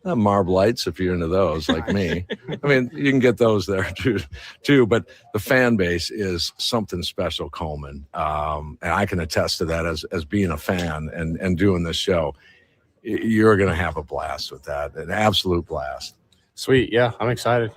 Marblites, if you're into those, like me. I mean, you can get those there too. But the fan base is something special, Coleman, and I can attest to that as being a fan and doing this show. You're going to have a blast with that, an absolute blast. Sweet, yeah, I'm excited.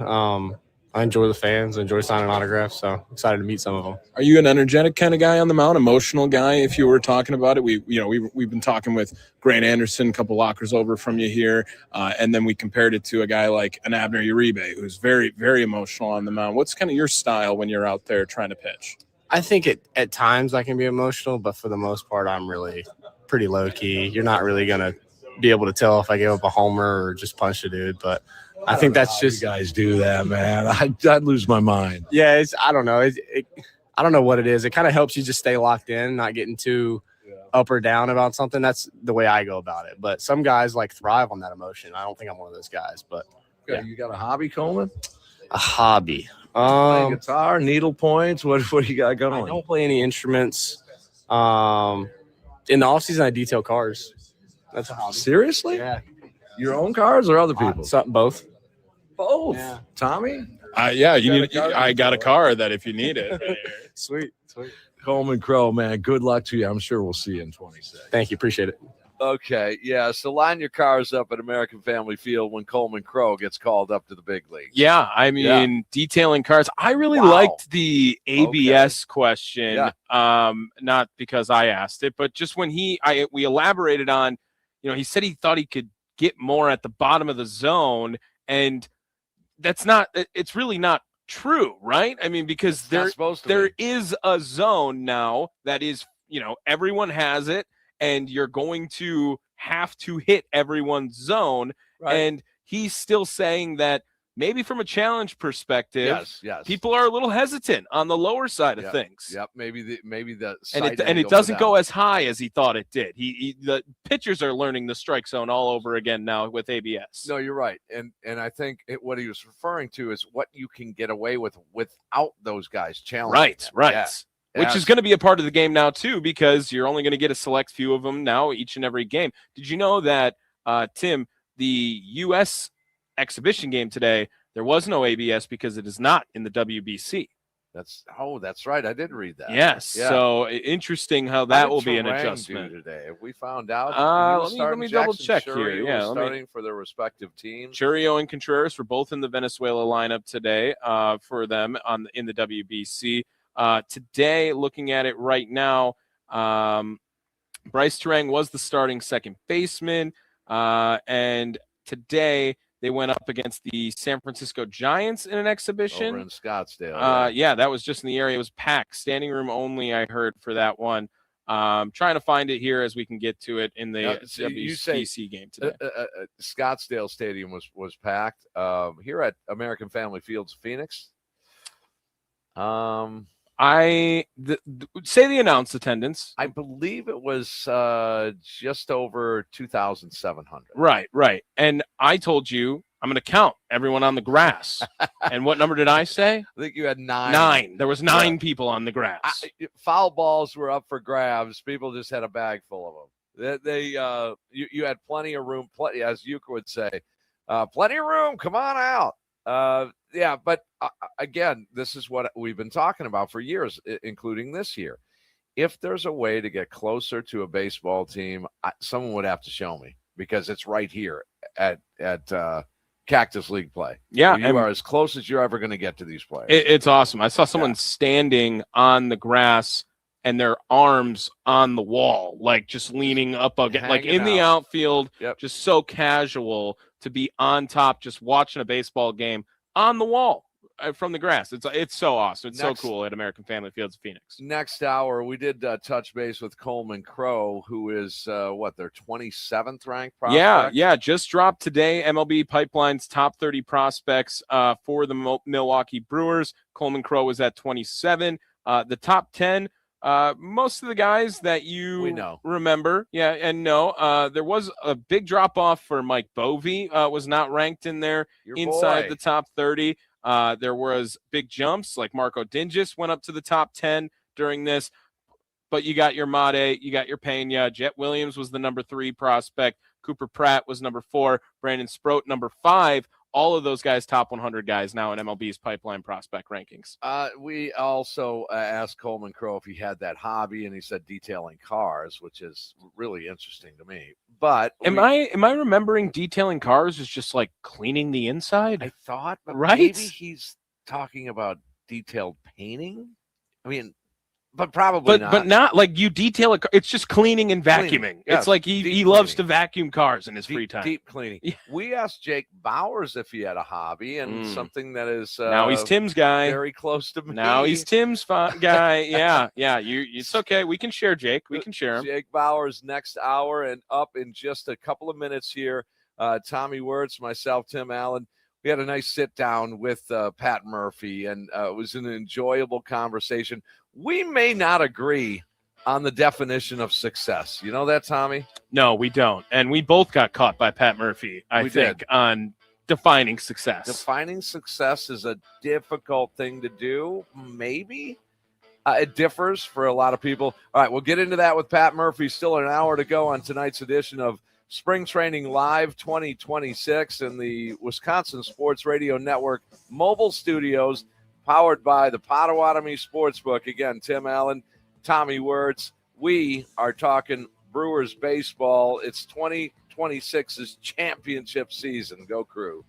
I enjoy the fans, enjoy signing autographs, so excited to meet some of them. Are you an energetic kind of guy on the mound, emotional guy? If you were talking about it, we've been talking with Grant Anderson, a couple lockers over from you here, and then we compared it to a guy like an Abner Uribe, who's very, very emotional on the mound. What's kind of your style when you're out there trying to pitch? I think at times I can be emotional, but for the most part, I'm really pretty low key. You're not really gonna be able to tell if I give up a homer or just punch a dude, but I think that's just you guys do that, man. I'd lose my mind. Yeah, I don't know. I don't know what it is. It kind of helps you just stay locked in, not getting too up or down about something. That's the way I go about it. But some guys like thrive on that emotion. I don't think I'm one of those guys. But yeah. You got a hobby, Coleman? A hobby? Play guitar, needle points. What do you got going? I don't play any instruments. In the off season, I detail cars. That's a hobby. Seriously? Yeah. Your own cars or other people's? Both. Both. Yeah. Tommy? I got a car that if you need it. Sweet. Coleman Crow, man, good luck to you. I'm sure we'll see you in 26. Thank you. Appreciate it. Okay, yeah, so line your cars up at American Family Field when Coleman Crow gets called up to the big league. Yeah, I mean, detailing cars. I really liked the ABS question, not because I asked it, but just when we elaborated on, he said he thought he could get more at the bottom of the zone, and it's really not true, right? I mean, because there is a zone now that is, everyone has it, and you're going to have to hit everyone's zone. Right. And he's still saying that maybe from a challenge perspective, yes, people are a little hesitant on the lower side of things. Yep, maybe the and it doesn't go as high as he thought it did. The pitchers are learning the strike zone all over again now with ABS. No, you're right, and I think what he was referring to is what you can get away with without those guys challenging. Right. Yeah. Which is going to be a part of the game now, too, because you're only going to get a select few of them now each and every game. Did you know that, Tim, the U.S. exhibition game today, there was no ABS because it is not in the WBC? That's right. I did read that. Yes. Yeah. So interesting how that will be an adjustment today. If we found out, let me double check here. Yeah, starting for their respective teams. Churio and Contreras were both in the Venezuela lineup today for them in the WBC. Today, looking at it right now, Bryce Terang was the starting second baseman, and today they went up against the San Francisco Giants in an exhibition. Over in Scottsdale. Yeah, that was just in the area. It was packed, standing room only, I heard, for that one. Trying to find it here as we can get to it in the WBC game today. Scottsdale Stadium was packed. Here at American Family Fields, Phoenix. Say the announced attendance. I believe it was just over 2,700. Right. And I told you I'm going to count everyone on the grass. And what number did I say? I think you had 9. 9. There was 9 people on the grass. Foul balls were up for grabs. People just had a bag full of them. You had plenty of room. As you would say, plenty of room. Come on out. Yeah, but again, this is what we've been talking about for years, including this year. If there's a way to get closer to a baseball team, someone would have to show me, because it's right here at Cactus League play. Yeah, you are as close as you're ever going to get to these players. It's awesome. I saw someone standing on the grass and their arms on the wall, like just leaning up against, like in the outfield, just so casual to be on top, just watching a baseball game on the wall from the grass. It's so awesome. It's so cool at American Family Fields of Phoenix. Next hour, we did touch base with Coleman Crow, who is their 27th ranked prospect? Yeah, just dropped today. MLB Pipeline's top 30 prospects for the Milwaukee Brewers. Coleman Crow was at 27. The top 10, most of the guys that we know. Remember. Yeah, and there was a big drop off for Mike Bovey, was not ranked in there inside the top 30. There was big jumps, like Marco Dingus went up to the top 10 during this. But you got your Mate, you got your Pena. Jet Williams was the number 3 prospect. Cooper Pratt was number 4. Brandon Sproat, number 5. All of those guys, top 100 guys now in MLB's Pipeline prospect rankings. We also asked Coleman Crow if he had that hobby, and he said detailing cars, which is really interesting to me. But am I remembering detailing cars is just like cleaning the inside? I thought, but right? Maybe he's talking about detailed painting. I mean, but probably not. But not like you detail a car. It's just cleaning and vacuuming. Yes, it's like he loves to vacuum cars in his free time. Deep cleaning. Yeah. We asked Jake Bauers if he had a hobby, and something that is now he's Tim's guy. Very close to me. Now he's Tim's guy. Yeah. It's okay. We can share Jake. We can share him. Jake Bauers next hour, and up in just a couple of minutes here. Tommy Wirtz, myself, Tim Allen. We had a nice sit down with Pat Murphy, and it was an enjoyable conversation. We may not agree on the definition of success. You know that, Tommy? No, we don't. And we both got caught by Pat Murphy, I think, on defining success. Defining success is a difficult thing to do. Maybe. It differs for a lot of people. All right, we'll get into that with Pat Murphy. Still an hour to go on tonight's edition of Spring Training Live 2026 in the Wisconsin Sports Radio Network mobile studios, powered by the Potawatomi Sportsbook. Again, Tim Allen, Tommy Wirtz. We are talking Brewers baseball. It's 2026's championship season. Go Crew.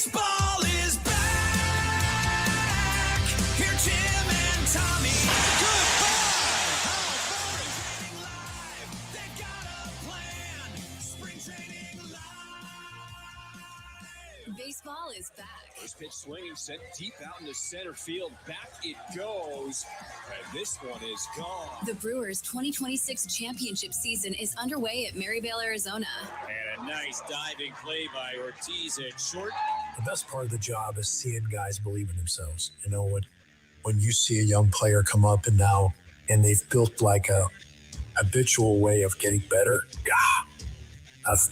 Baseball is back. Here Tim and Tommy. Goodbye. They've got a plan. Spring training live. Baseball is back. First pitch swinging, sent deep out into center field. Back it goes. And this one is gone. The Brewers' 2026 championship season is underway at Maryvale, Arizona. And a nice diving play by Ortiz at short. The best part of the job is seeing guys believe in themselves. You know, when you see a young player come up and they've built like a habitual way of getting better. God,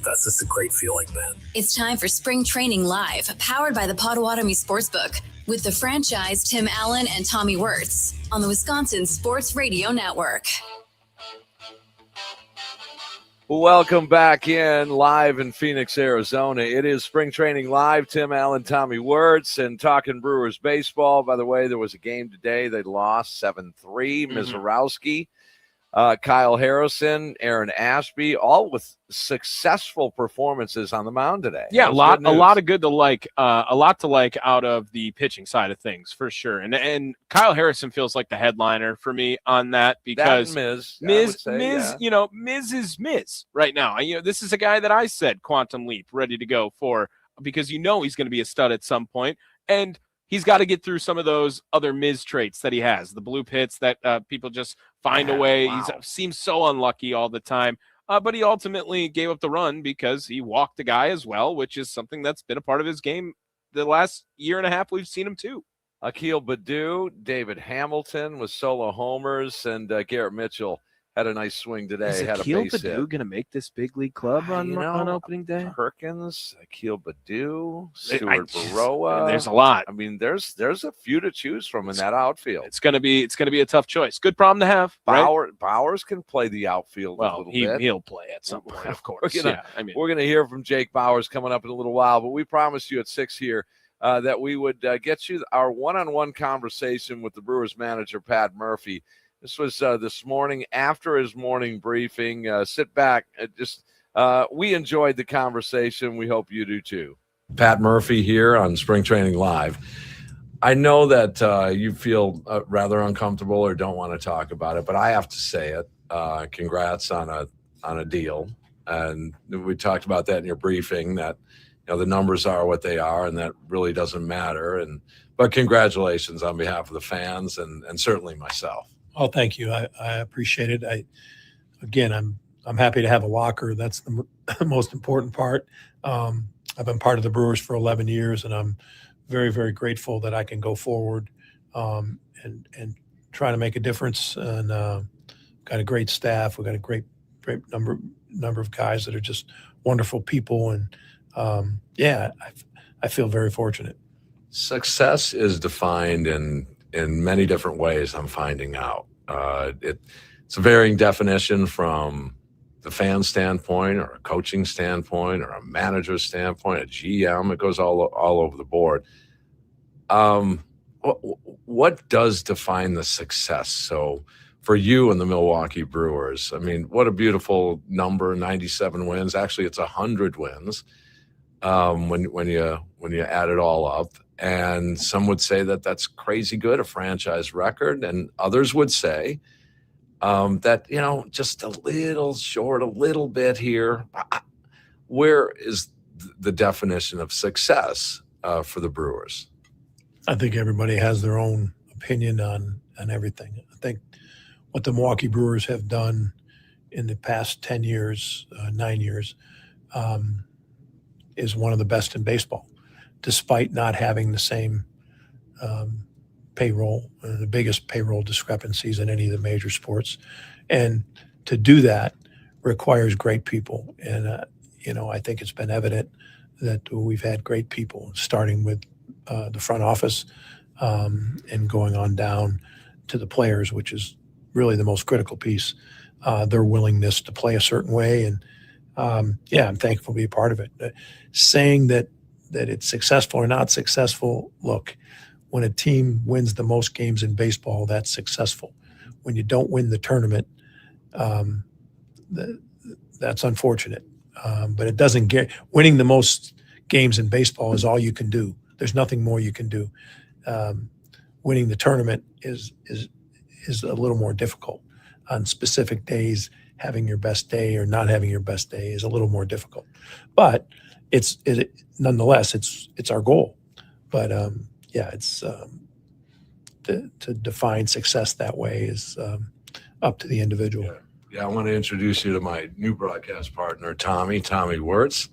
that's just a great feeling, man. It's time for Spring Training Live, powered by the Potawatomi Sportsbook, with the franchise Tim Allen and Tommy Wirtz on the Wisconsin Sports Radio Network. Welcome back in live in Phoenix, Arizona. It is Spring Training Live. Tim Allen, Tommy Wirtz, and talking Brewers baseball. By the way, there was a game today. They lost 7-3. Mizorowski, Kyle Harrison, Aaron Ashby, all with successful performances on the mound today. Yeah, a lot of good to like, a lot to like out of the pitching side of things for sure. And Kyle Harrison feels like the headliner for me on that because Miz, you know, Miz is Miz right now. This is a guy that I said Quantum Leap ready to go for because he's going to be a stud at some point, and he's got to get through some of those other Miz traits that he has, the blue pits that people just find a way. Wow. He seems so unlucky all the time. But he ultimately gave up the run because he walked a guy as well, which is something that's been a part of his game the last year and a half. We've seen him too. Akil Baddoo, David Hamilton with solo homers, and Garrett Mitchell had a nice swing today. Is had Akil a base hit. Baddoo going to make this big league club on opening day? Perkins, Akil Baddoo, Stuart Baroa. There's a lot. I mean, there's a few to choose from in that outfield. It's gonna be a tough choice. Good problem to have. Right? Bauers can play the outfield a little bit. He'll play at some point, of course. We're gonna hear from Jake Bauers coming up in a little while, but we promised you at 6 here that we would get you our one-on-one conversation with the Brewers manager, Pat Murphy. This was this morning after his morning briefing. Sit back. We enjoyed the conversation. We hope you do too. Pat Murphy here on Spring Training Live. I know that you feel rather uncomfortable or don't want to talk about it, but I have to say it. Congrats on a deal. And we talked about that in your briefing, that the numbers are what they are, and that really doesn't matter. But congratulations on behalf of the fans and certainly myself. Oh, thank you. I appreciate it. I'm happy to have a locker. That's the most important part. I've been part of the Brewers for 11 years, and I'm very, very grateful that I can go forward and try to make a difference. And got a great staff. We've got a great number of guys that are just wonderful people. And I feel very fortunate. Success is defined in many different ways, I'm finding out. It's a varying definition from the fan standpoint or a coaching standpoint or a manager's standpoint, a GM. It goes all over the board. What does define the success? So for you and the Milwaukee Brewers, I mean, what a beautiful number, 97 wins. Actually, it's 100 wins when you add it all up. And some would say that that's crazy good, a franchise record. And others would say that, just a little short, a little bit here. Where is the definition of success for the Brewers? I think everybody has their own opinion on everything. I think what the Milwaukee Brewers have done in the past 10 years, 9 years, is one of the best in baseball, despite not having the same payroll, the biggest payroll discrepancies in any of the major sports. And to do that requires great people. And, I think it's been evident that we've had great people, starting with the front office and going on down to the players, which is really the most critical piece, their willingness to play a certain way. And I'm thankful to be a part of it. Saying that it's successful or not successful, look, when a team wins the most games in baseball, that's successful. When you don't win the tournament, that's unfortunate. But it doesn't get winning the most games in baseball is all you can do. There's nothing more you can do. Winning the tournament is a little more difficult. On specific days, having your best day or not having your best day is a little more difficult. But nonetheless, it's our goal. But it's to define success that way is up to the individual. Yeah, I want to introduce you to my new broadcast partner, Tommy Wirtz.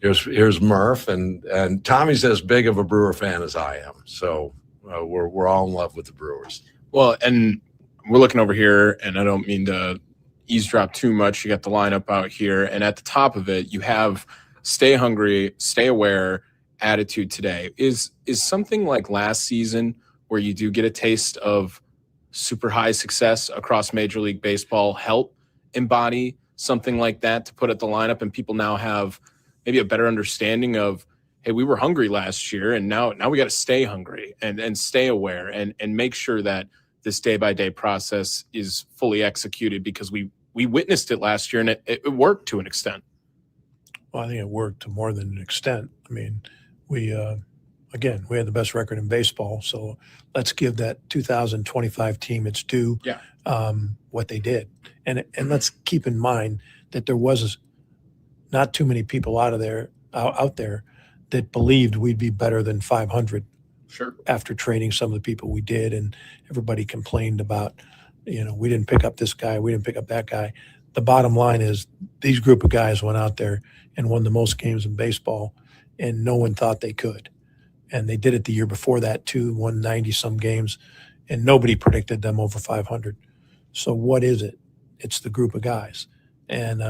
Here's Murph, and Tommy's as big of a Brewer fan as I am. So we're all in love with the Brewers. Well, and we're looking over here, and I don't mean to eavesdrop too much. You got the lineup out here, and at the top of it, you have stay hungry, stay aware attitude today. Is something like last season where you do get a taste of super high success across Major League Baseball help embody something like that to put at the lineup, and people now have maybe a better understanding of, hey, we were hungry last year, and now we got to stay hungry and stay aware and make sure that this day-by-day process is fully executed, because we witnessed it last year, and it worked to an extent. Well, I think it worked to more than an extent. I mean, we had the best record in baseball, so let's give that 2025 team its due. Yeah. What they did, and let's keep in mind that there was not too many people out there that believed we'd be better than 500. Sure. After trading some of the people we did, and everybody complained about, we didn't pick up this guy, we didn't pick up that guy. The bottom line is these group of guys went out there and won the most games in baseball, and no one thought they could. And they did it the year before that too, won 90-some games, and nobody predicted them over 500. So what is it? It's the group of guys. And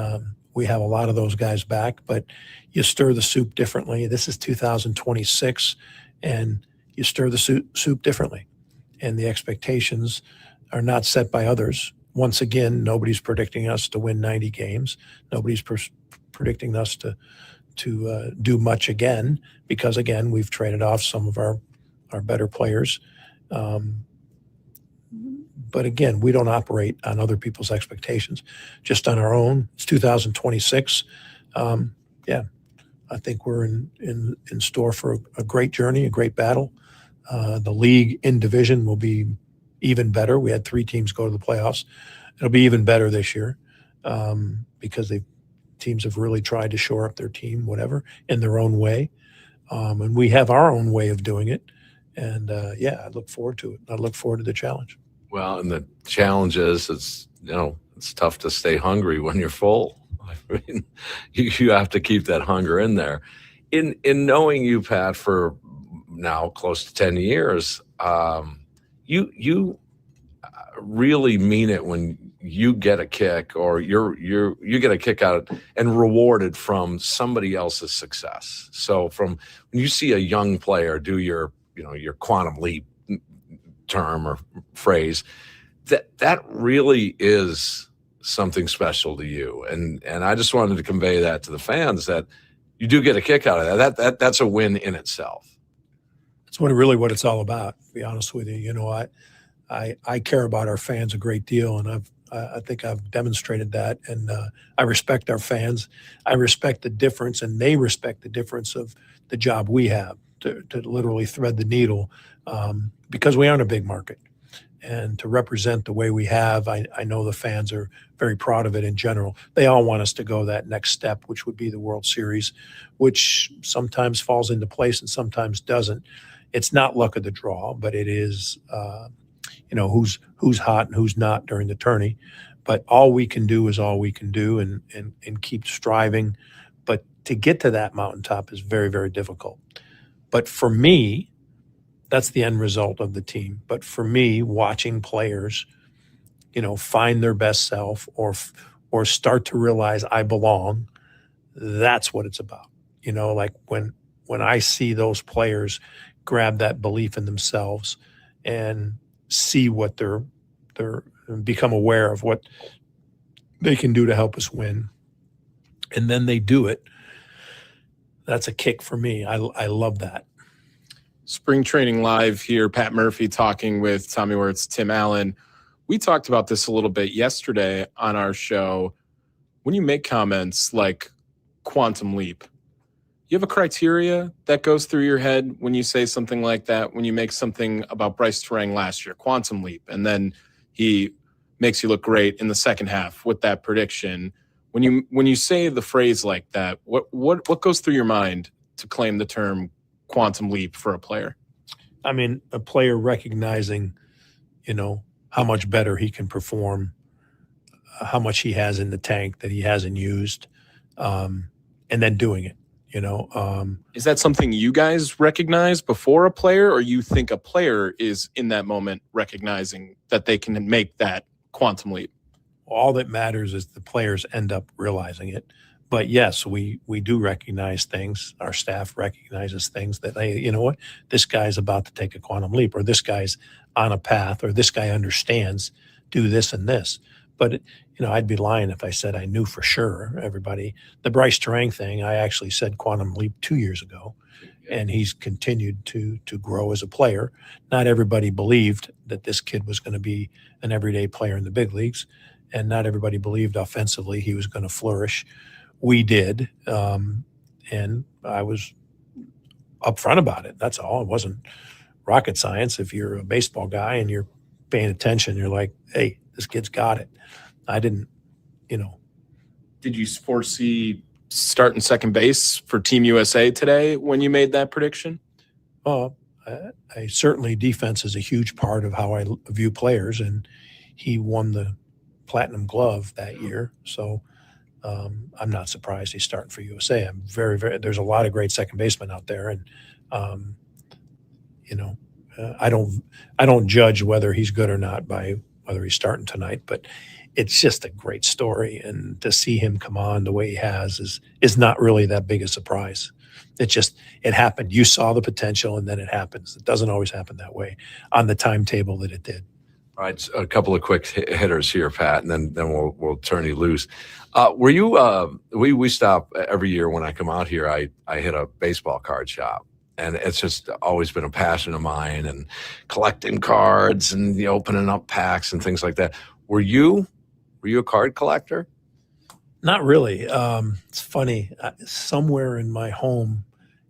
we have a lot of those guys back, but you stir the soup differently. This is 2026, and you stir the soup differently. And the expectations are not set by others. Once again, nobody's predicting us to win 90 games. Nobody's predicting us to do much again, because again, we've traded off some of our better players. But again, we don't operate on other people's expectations, just on our own. It's 2026. I think we're in store for a great journey, a great battle. The league in division will be even better. We had 3 teams go to the playoffs. It'll be even better this year because teams have really tried to shore up their team, whatever, in their own way. And we have our own way of doing it. And I look forward to it. I look forward to the challenge. Well, and the challenge is it's tough to stay hungry when you're full. I mean, you have to keep that hunger in there. In knowing you, Pat, for now close to 10 years, you really mean it when you get a kick, or you get a kick out and rewarded from somebody else's success. So from when you see a young player do your quantum leap term or phrase, that really is something special to you. And I just wanted to convey that to the fans, that you do get a kick out of that. That's a win in itself. It's what it's all about, to be honest with you. I care about our fans a great deal, and I think I've demonstrated that. And I respect our fans. I respect the difference, and they respect the difference of the job we have to literally thread the needle, because we aren't a big market. And to represent the way we have, I know the fans are very proud of it in general. They all want us to go that next step, which would be the World Series, which sometimes falls into place and sometimes doesn't. It's not luck of the draw, but it is, who's hot and who's not during the tourney. But all we can do is all we can do, and keep striving. But to get to that mountaintop is very, very difficult. But for me, that's the end result of the team. But for me, watching players, find their best self or start to realize I belong, that's what it's about. Like when I see those players grab that belief in themselves and see what they're become aware of what they can do to help us win, and then they do it, that's a kick for me. I love that. Spring Training Live here, Pat Murphy talking with Tommy Wirtz, Tim Allen. We talked about this a little bit yesterday on our show. When you make comments like quantum leap, You have a criteria that goes through your head when you say something like that, when you make something about Bryce Terang last year, quantum leap, and then he makes you look great in the second half with that prediction. When you say the phrase like that, what goes through your mind to claim the term quantum leap for a player? I mean, a player recognizing, how much better he can perform, how much he has in the tank that he hasn't used, and then doing it. Is that something you guys recognize before a player, or you think a player is in that moment recognizing that they can make that quantum leap? All that matters is the players end up realizing it. But yes, we do recognize things. Our staff recognizes things that, hey, you know what, this guy's about to take a quantum leap, or this guy's on a path, or this guy understands, do this and this. But I'd be lying if I said I knew for sure everybody. The Bryce Terang thing, I actually said quantum leap 2 years ago, and he's continued to grow as a player. Not everybody believed that this kid was going to be an everyday player in the big leagues, and not everybody believed offensively he was going to flourish. We did, and I was upfront about it. That's all. It wasn't rocket science. If you're a baseball guy and you're paying attention, you're like, hey, this kid's got it. I didn't, Did you foresee starting second base for Team USA today when you made that prediction? I certainly defense is a huge part of how I view players, and he won the Platinum Glove that year. So I'm not surprised he's starting for USA. I'm very, very, there's a lot of great second basemen out there. And, I don't judge whether he's good or not by whether he's starting tonight, but it's just a great story. And to see him come on the way he has is not really that big a surprise. It happened. You saw the potential, and then it happens. It doesn't always happen that way on the timetable that it did. All right, a couple of quick hitters here, Pat, and then we'll turn you loose. Were you? We stop every year when I come out here. I hit a baseball card shop, and it's just always been a passion of mine, and collecting cards and opening up packs and things like that. Were you a card collector? Not really. It's funny. Somewhere in my home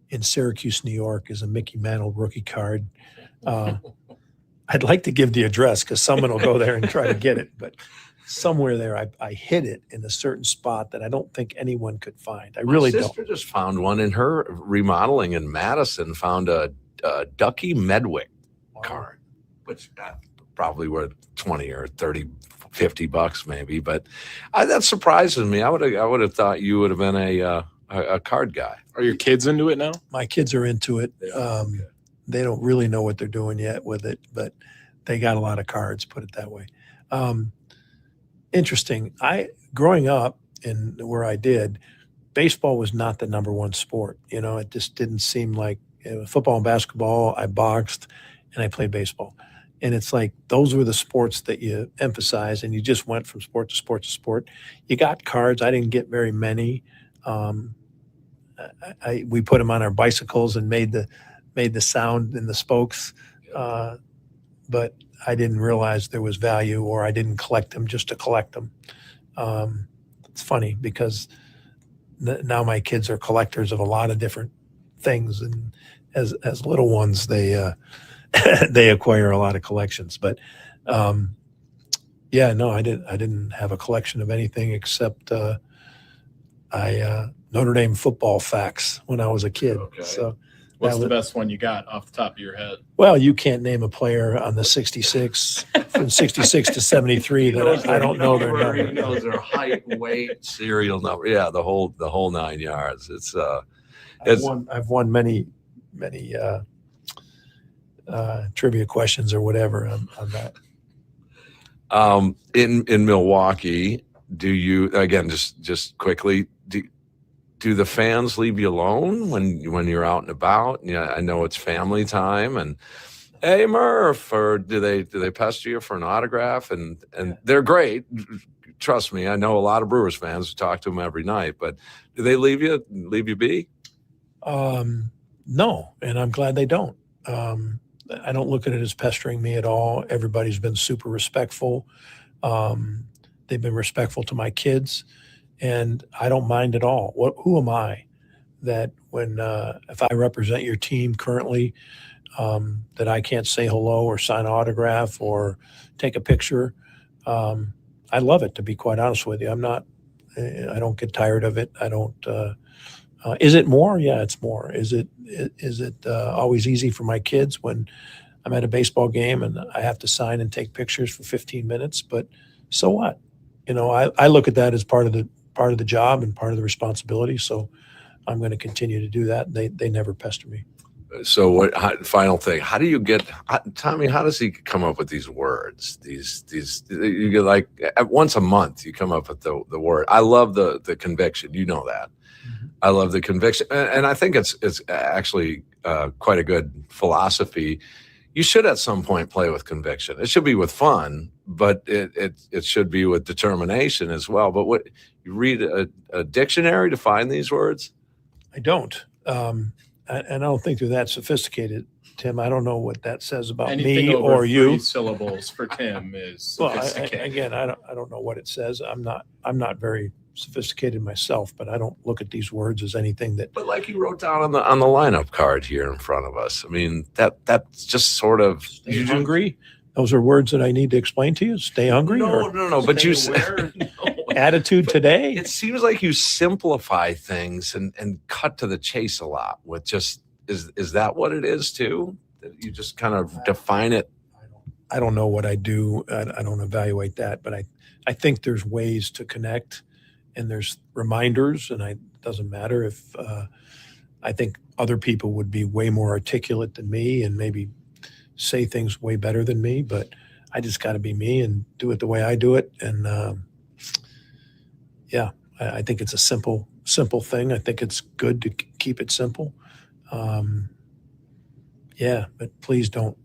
in Syracuse, New York, is a Mickey Mantle rookie card. I'd like to give the address because someone will go there and try to get it. But somewhere there, I hid it in a certain spot that I don't think anyone could find. I really don't. My sister just found one in her remodeling in Madison, found a Ducky Medwick card, which probably worth 20 or 30, $50 maybe. But that surprises me. I would have thought you would have been a card guy. Are your kids into it now? My kids are into it. They don't really know what they're doing yet with it, but they got a lot of cards, put it that way. Interesting. Growing up in where I did, baseball was not the number one sport. It just didn't seem like football and basketball. I boxed and I played baseball. And it's like those were the sports that you emphasize, and you just went from sport to sport to sport. You got cards. I didn't get very many. We put them on our bicycles and made the sound in the spokes, but I didn't realize there was value, or I didn't collect them just to collect them. It's funny because now my kids are collectors of a lot of different things, and as little ones, they they acquire a lot of collections. But no, I didn't have a collection of anything except Notre Dame football facts when I was a kid. Okay. So. What's the best one you got off the top of your head? Well, you can't name a player on the 66 from 66 to 73 that I don't know their number. He knows their height, weight, serial number. Yeah, the whole 9 yards. I've won many trivia questions or whatever on that. In Milwaukee, do you, again, just quickly, do the fans leave you alone when you're out and about? Yeah, I know it's family time, and hey Murph, or do they pester you for an autograph? And they're great. Trust me, I know a lot of Brewers fans who talk to them every night, but do they leave you be? No, and I'm glad they don't. I don't look at it as pestering me at all. Everybody's been super respectful. They've been respectful to my kids, and I don't mind at all. Who am I that when if I represent your team currently, that I can't say hello or sign an autograph or take a picture. I love it, to be quite honest with you. I don't get tired of it. I don't. Is it more? Yeah, it's more. Is it always easy for my kids when I'm at a baseball game and I have to sign and take pictures for 15 minutes? But so what? I look at that as part of the job and part of the responsibility. So I'm going to continue to do that. They never pester me. So final thing, how do you get, Tommy, how does he come up with these words? These you get like once a month you come up with the word. I love the conviction. You know that. I love the conviction. And I think it's actually quite a good philosophy. You should at some point play with conviction. It should be with fun, but it should be with determination as well. But what, you read a dictionary to find these words? I don't. And I don't think they're that sophisticated, Tim. I don't know what that says about Anything me over or you. 3 syllables for Tim is sophisticated. I don't know what it says. I'm not very sophisticated myself, but I don't look at these words as anything that. But like you wrote down on the lineup card here in front of us. I mean, that's just sort of. Stay hungry. Those are words that I need to explain to you. Stay hungry. No. But you attitude today. It seems like you simplify things and cut to the chase a lot with just, is that what it is too? That you just kind of define it? I don't know what I do. I don't evaluate that, but I think there's ways to connect and there's reminders, and it doesn't matter if I think other people would be way more articulate than me and maybe say things way better than me, but I just got to be me and do it the way I do it. And I think it's a simple thing. I think it's good to keep it simple. But please don't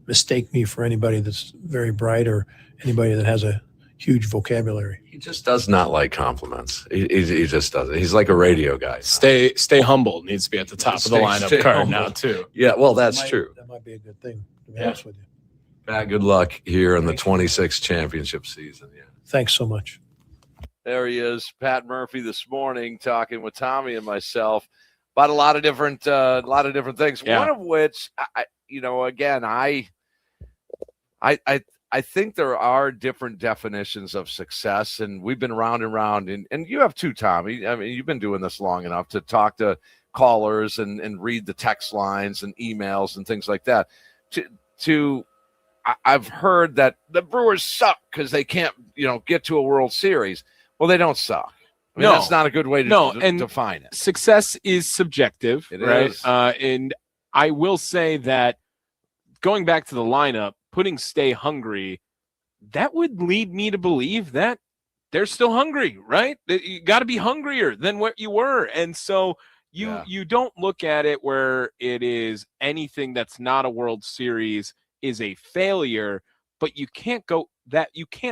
mistake me for anybody that's very bright or anybody that has a huge vocabulary. He just does not like compliments. He just doesn't. He's like a radio guy. Stay humble needs to be at the top of the lineup card humble. Now too. Yeah, well, that's true. That might be a good thing, to be honest with you. Pat, good luck here in the 26th championship season. Yeah. Thanks so much. There he is, Pat Murphy, this morning talking with Tommy and myself about a lot of different things. Yeah. One of which, I think there are different definitions of success, and we've been round and round, and you have too, Tommy. I mean, you've been doing this long enough to talk to callers and read the text lines and emails and things like that. I've heard that the Brewers suck because they can't, get to a World Series. Well, they don't suck. I mean, that's not a good way to define it. Success is subjective, right? Is. And I will say that going back to the lineup, putting stay hungry, that would lead me to believe that they're still hungry, right? You got to be hungrier than what you were. And so you don't look at it where it is anything that's not a World Series is a failure, but you can't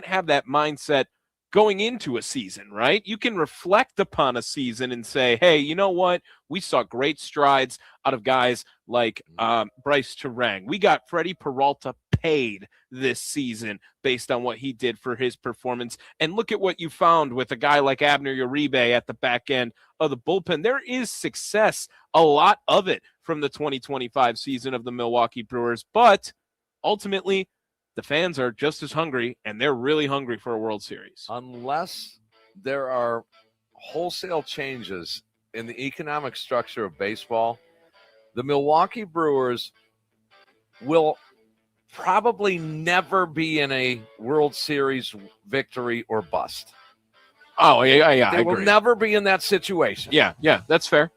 have that mindset going into a season, right? You can reflect upon a season and say, hey, you know what? We saw great strides out of guys like Bryce Terang. We got Freddie Peralta paid this season based on what he did for his performance. And look at what you found with a guy like Abner Uribe at the back end of the bullpen. There is success, a lot of it, from the 2025 season of the Milwaukee Brewers. But ultimately, the fans are just as hungry, and they're really hungry for a World Series. Unless there are wholesale changes in the economic structure of baseball, the Milwaukee Brewers will probably never be in a World Series victory or bust. Oh, yeah, They will never be in that situation. Yeah, that's fair.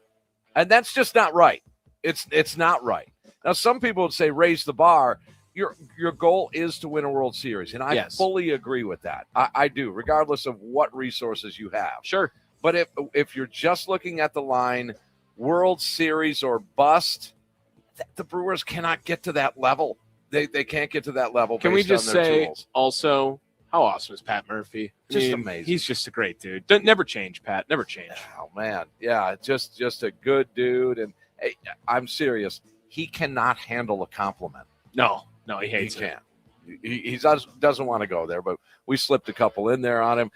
And that's just not right. It's not right. Now, some people would say raise the bar. Your goal is to win a World Series, and I fully agree with that. I do, regardless of what resources you have. Sure. But if you're just looking at the line World Series or bust, the Brewers cannot get to that level. They can't get to that level. Can we just say tools. Also, how awesome is Pat Murphy? Just amazing. He's just a great dude. Never change, Pat. Never change. Oh man, yeah, just a good dude. And hey, I'm serious. He cannot handle a compliment. No, he hates it. he doesn't want to go there, but we slipped a couple in there on him.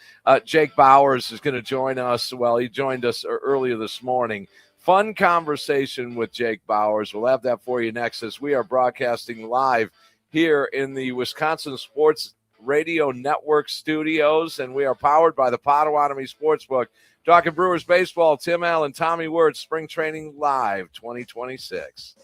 Jake Bauers is going to join us. Well, he joined us earlier this morning. Fun conversation with Jake Bauers. We'll have that for you next as we are broadcasting live here in the Wisconsin Sports Radio Network studios, and we are powered by the Potawatomi Sportsbook. Talking Brewers baseball, Tim Allen, Tommy Wirtz, Spring Training Live 2026.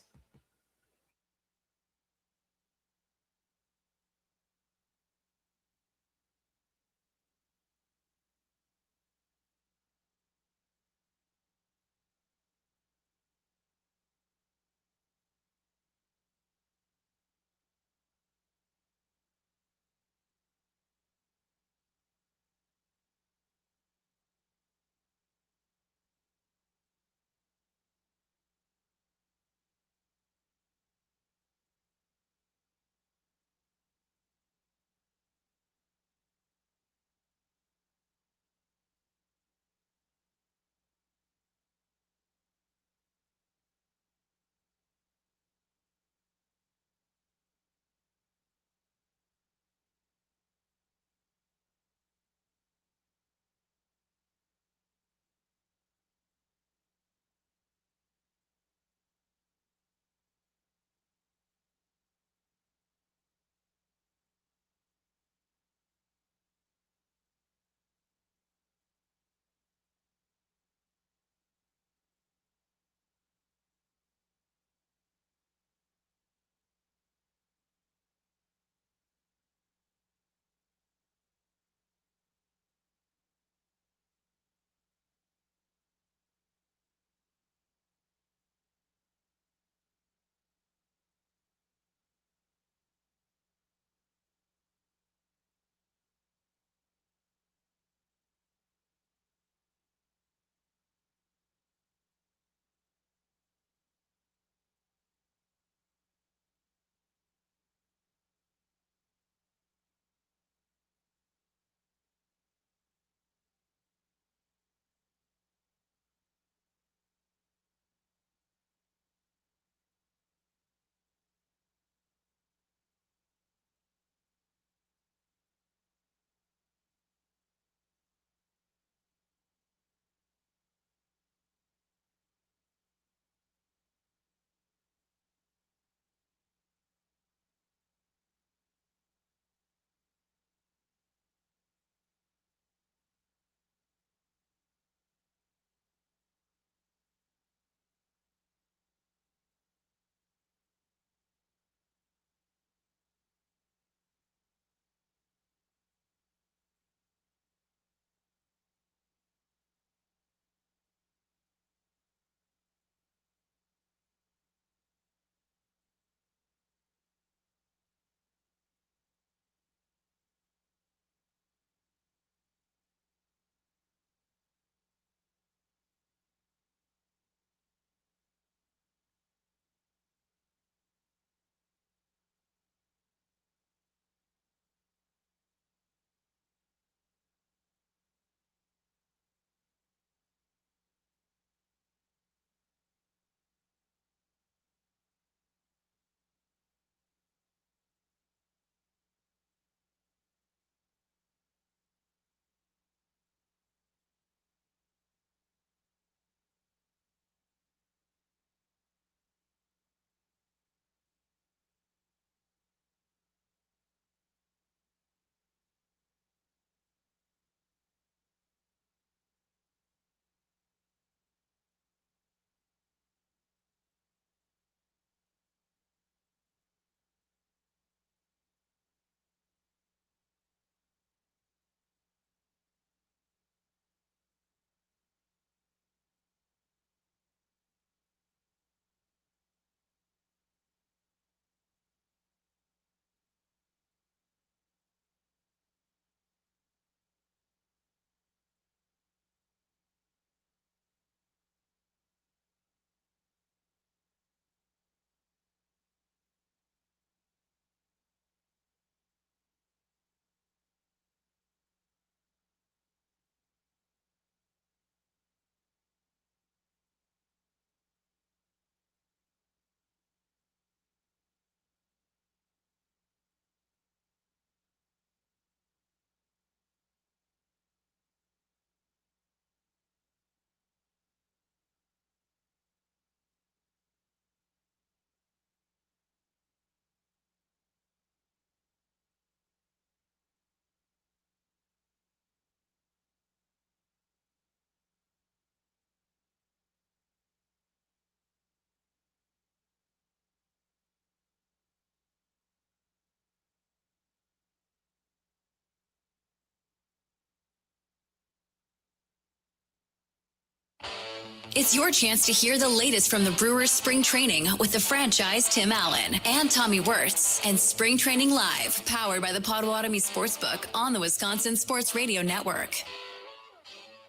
It's your chance to hear the latest from the Brewers spring training with the franchise Tim Allen and Tommy Wirtz and Spring Training Live, powered by the Potawatomi Sportsbook on the Wisconsin Sports Radio Network.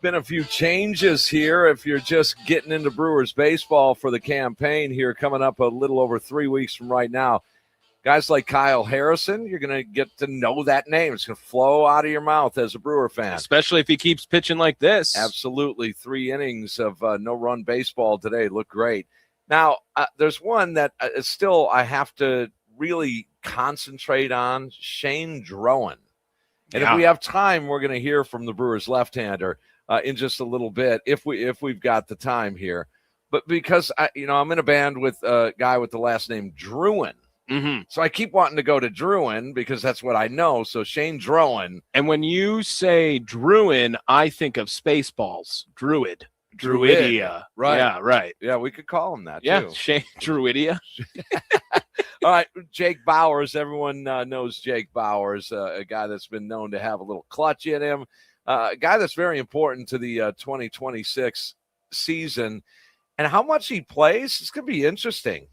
Been a few changes here if you're just getting into Brewers baseball for the campaign here coming up a little over 3 weeks from right now. Guys like Kyle Harrison, you're going to get to know that name. It's going to flow out of your mouth as a Brewer fan. Especially if he keeps pitching like this. Absolutely. 3 innings of no-run baseball today. Look great. Now, there's one that still I have to really concentrate on, Shane Drowan. And if we have time, we're going to hear from the Brewers left-hander in just a little bit if we've got the time here. But because, I'm in a band with a guy with the last name Druin. Mm-hmm. So I keep wanting to go to Druin because that's what I know. So Shane Drowan. And when you say Druin, I think of Spaceballs. Druidia. Right. Yeah, right. Yeah, we could call him that, too. Shane Druidia. All right, Jake Bauers. Everyone knows Jake Bauers, a guy that's been known to have a little clutch in him, a guy that's very important to the 2026 season. And how much he plays, it's going to be interesting.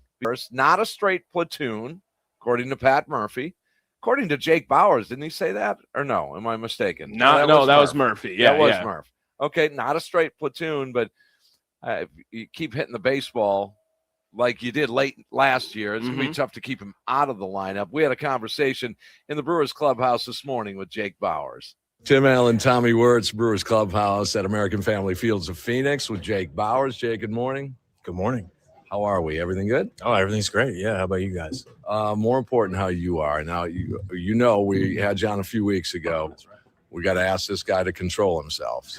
Not a straight platoon, according to Pat Murphy. According to Jake Bauers, didn't he say that? Or no, am I mistaken? That was Murphy. Yeah, that was Murph. Okay, not a straight platoon, but if you keep hitting the baseball like you did late last year, it's going to be tough to keep him out of the lineup. We had a conversation in the Brewers clubhouse this morning with Jake Bauers. Tim Allen, Tommy Wirtz, Brewers clubhouse at American Family Fields of Phoenix with Jake Bauers. Jake, good morning. Good morning. How are we? Everything good? Oh, everything's great. Yeah. How about you guys? More important, how you are. Now, we had you on a few weeks ago. That's right. We got to ask this guy to control himself.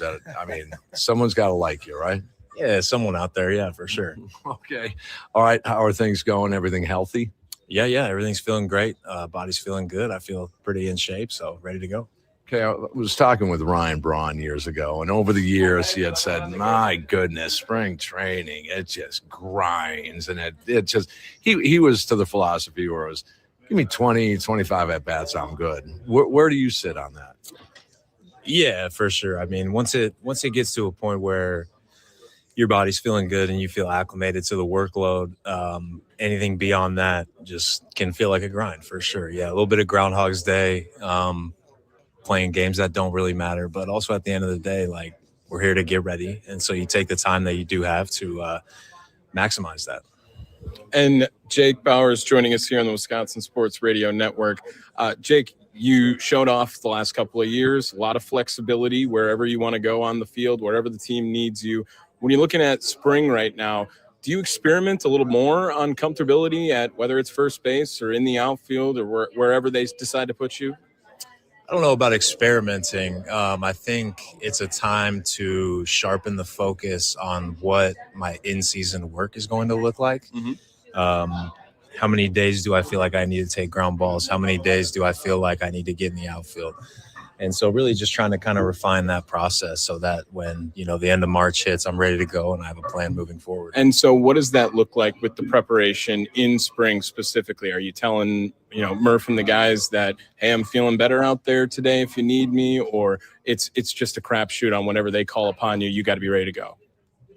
Someone's got to like you, right? Yeah, someone out there. Yeah, for sure. Okay. All right. How are things going? Everything healthy? Yeah. Everything's feeling great. Body's feeling good. I feel pretty in shape, so ready to go. Okay, I was talking with Ryan Braun years ago, and over the years he had said, my goodness, spring training, it just grinds. And it just, he was to the philosophy where it was, give me 20, 25 at-bats, I'm good. Where do you sit on that? Yeah, for sure. I mean, once it gets to a point where your body's feeling good and you feel acclimated to the workload, anything beyond that just can feel like a grind, for sure. Yeah, a little bit of Groundhog's Day, playing games that don't really matter, but also at the end of the day, like, we're here to get ready, and so you take the time that you do have to maximize that. And Jake Bauers joining us here on the Wisconsin Sports Radio Network. Jake, you showed off the last couple of years, a lot of flexibility wherever you want to go on the field, wherever the team needs you. When you're looking at spring right now, do you experiment a little more on comfortability at whether it's first base or in the outfield or wherever they decide to put you? I don't know about experimenting. I think it's a time to sharpen the focus on what my in-season work is going to look like. How many days do I feel like I need to take ground balls? How many days do I feel like I need to get in the outfield? And so really just trying to kind of refine that process so that when, the end of March hits, I'm ready to go and I have a plan moving forward. And so what does that look like with the preparation in spring specifically? Are you telling, Murph and the guys that, hey, I'm feeling better out there today if you need me, or it's just a crapshoot on whenever they call upon you, you got to be ready to go?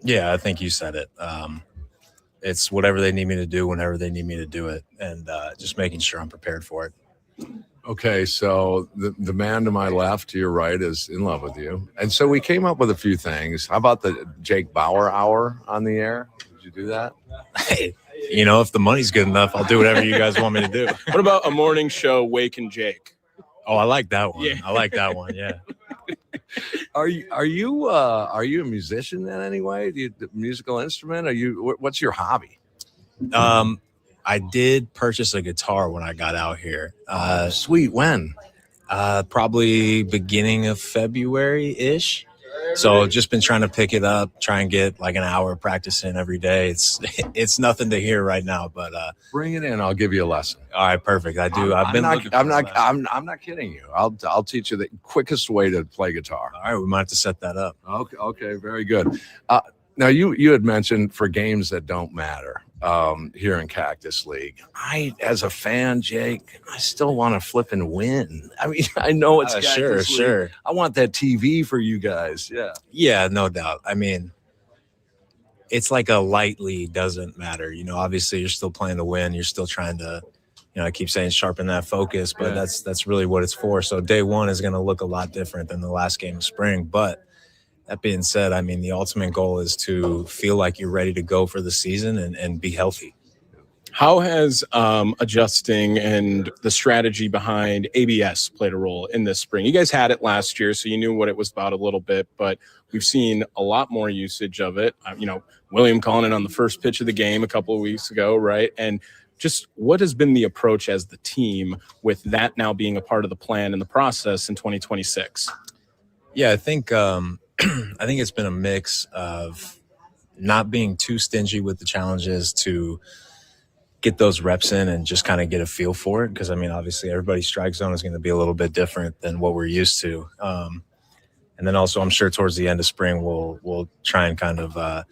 Yeah, I think you said it. It's whatever they need me to do whenever they need me to do it, and just making sure I'm prepared for it. Okay, so the man to my left, to your right, is in love with you. And so we came up with a few things. How about the Jake Bauer hour on the air? Did you do that? Hey, if the money's good enough, I'll do whatever you guys want me to do. What about a morning show, Wake and Jake? Oh, I like that one. Yeah. I like that one, yeah. Are you a musician in any way? Do you musical instrument? What's your hobby? I did purchase a guitar when I got out here. Sweet. When? Probably beginning of February-ish. So just been trying to pick it up, try and get like an hour of practice in every day. It's nothing to hear right now, but bring it in. I'll give you a lesson. All right, perfect. I do. I'm not kidding you. I'll teach you the quickest way to play guitar. All right, we might have to set that up. Okay, very good. Now you had mentioned for games that don't matter here in Cactus League. I, as a fan, Jake, I still want to flip and win. I mean, I know it's Cactus League. Sure. I want that TV for you guys. Yeah. Yeah, no doubt. I mean, it's like a light lead doesn't matter. Obviously you're still playing to win. You're still trying to, I keep saying sharpen that focus, but that's really what it's for. So day one is going to look a lot different than the last game of spring. But that being said, I mean, the ultimate goal is to feel like you're ready to go for the season and be healthy. How has adjusting and the strategy behind ABS played a role in this spring? You guys had it last year, so you knew what it was about a little bit, but we've seen a lot more usage of it. William calling it on the first pitch of the game a couple of weeks ago, right? And just what has been the approach as the team with that now being a part of the plan and the process in 2026? Yeah, I think I think it's been a mix of not being too stingy with the challenges to get those reps in and just kind of get a feel for it. Because, I mean, obviously everybody's strike zone is going to be a little bit different than what we're used to. And then also I'm sure towards the end of spring, we'll try and kind of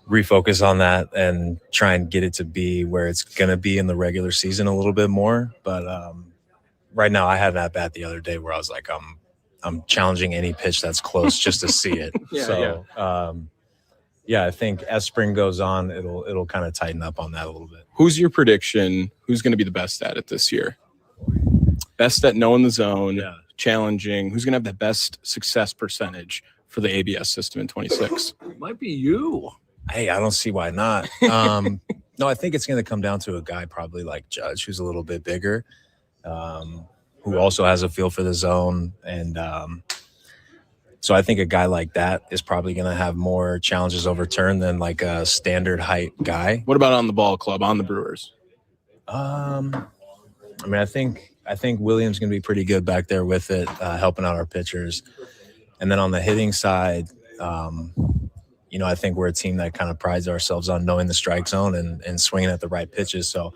refocus on that and try and get it to be where it's going to be in the regular season a little bit more. But right now I had an at-bat the other day where I was like, I'm challenging any pitch that's close just to see it. I think as spring goes on, it'll kind of tighten up on that a little bit. Who's your prediction? Who's going to be the best at it this year? Best at knowing the zone, challenging. Who's going to have the best success percentage for the ABS system in 26? Might be you. Hey, I don't see why not. No, I think it's going to come down to a guy probably like Judge, who's a little bit bigger, who also has a feel for the zone. And so I think a guy like that is probably going to have more challenges overturned than like a standard height guy. What about on the ball club, on the Brewers? I mean, I think Williams going to be pretty good back there with it, helping out our pitchers. And then on the hitting side, I think we're a team that kind of prides ourselves on knowing the strike zone and swinging at the right pitches. So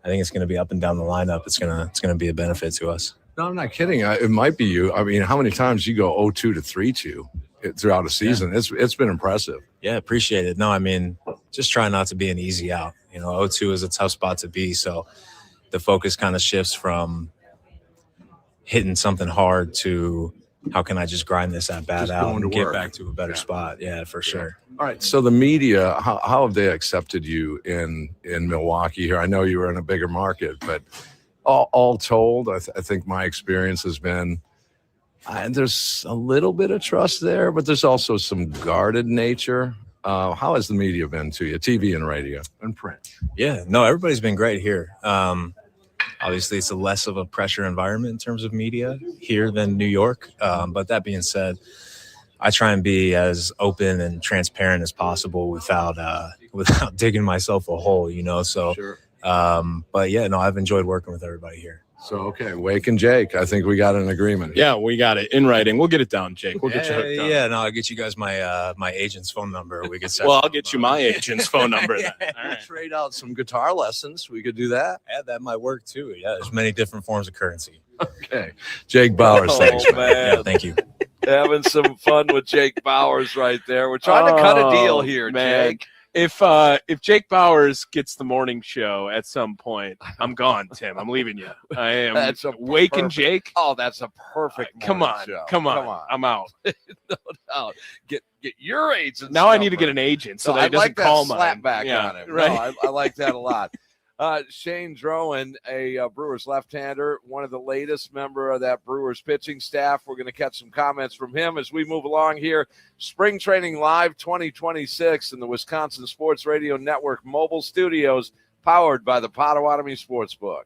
I think it's going to be up and down the lineup. It's going to be a benefit to us. No, I'm not kidding. It might be you. I mean, how many times you go 0-2 to 3-2 throughout a season? Yeah. It's been impressive. Yeah, appreciate it. No, I mean, just try not to be an easy out. 0-2 is a tough spot to be. So the focus kind of shifts from hitting something hard to how can I just grind this at bat out and get back to a better spot. Yeah, for sure. All right. So the media, how have they accepted you in Milwaukee here? I know you were in a bigger market, but all told, I think my experience has been there's a little bit of trust there, but there's also some guarded nature. How has the media been to you, TV and radio and print? Yeah, no, everybody's been great here. Obviously, it's a less of a pressure environment in terms of media here than New York. But that being said, I try and be as open and transparent as possible without digging myself a hole, So, sure. But yeah, no, I've enjoyed working with everybody here. So, okay, Wake and Jake, I think we got an agreement. Yeah, we got it in writing. We'll get it down, Jake. We'll get you hooked up. Yeah, no, I'll get you guys my agent's phone number. We could set. Well, I'll get you my agent's phone number then. All right. Trade out some guitar lessons. We could do that. Yeah, that might work too. Yeah, there's many different forms of currency. Okay, Jake Bauers, thanks, man. Yeah, thank you. Having some fun with Jake Bauers right there. We're trying to cut a deal here, man. Jake. If Jake Bauers gets the morning show at some point, I'm gone, Tim. I'm leaving you. I am That's Wake and Jake. Oh, that's a perfect Come on. show. Come on. I'm out. No doubt. Get your agent. Now I need to get an agent so that he doesn't call mine. Slap back Yeah, on him. right. No, I like that a lot. Shane Drowan, a Brewers left-hander, one of the latest member of that Brewers pitching staff. We're going to catch some comments from him as we move along here. Spring Training Live 2026 in the Wisconsin Sports Radio Network mobile studios, powered by the Potawatomi Sportsbook.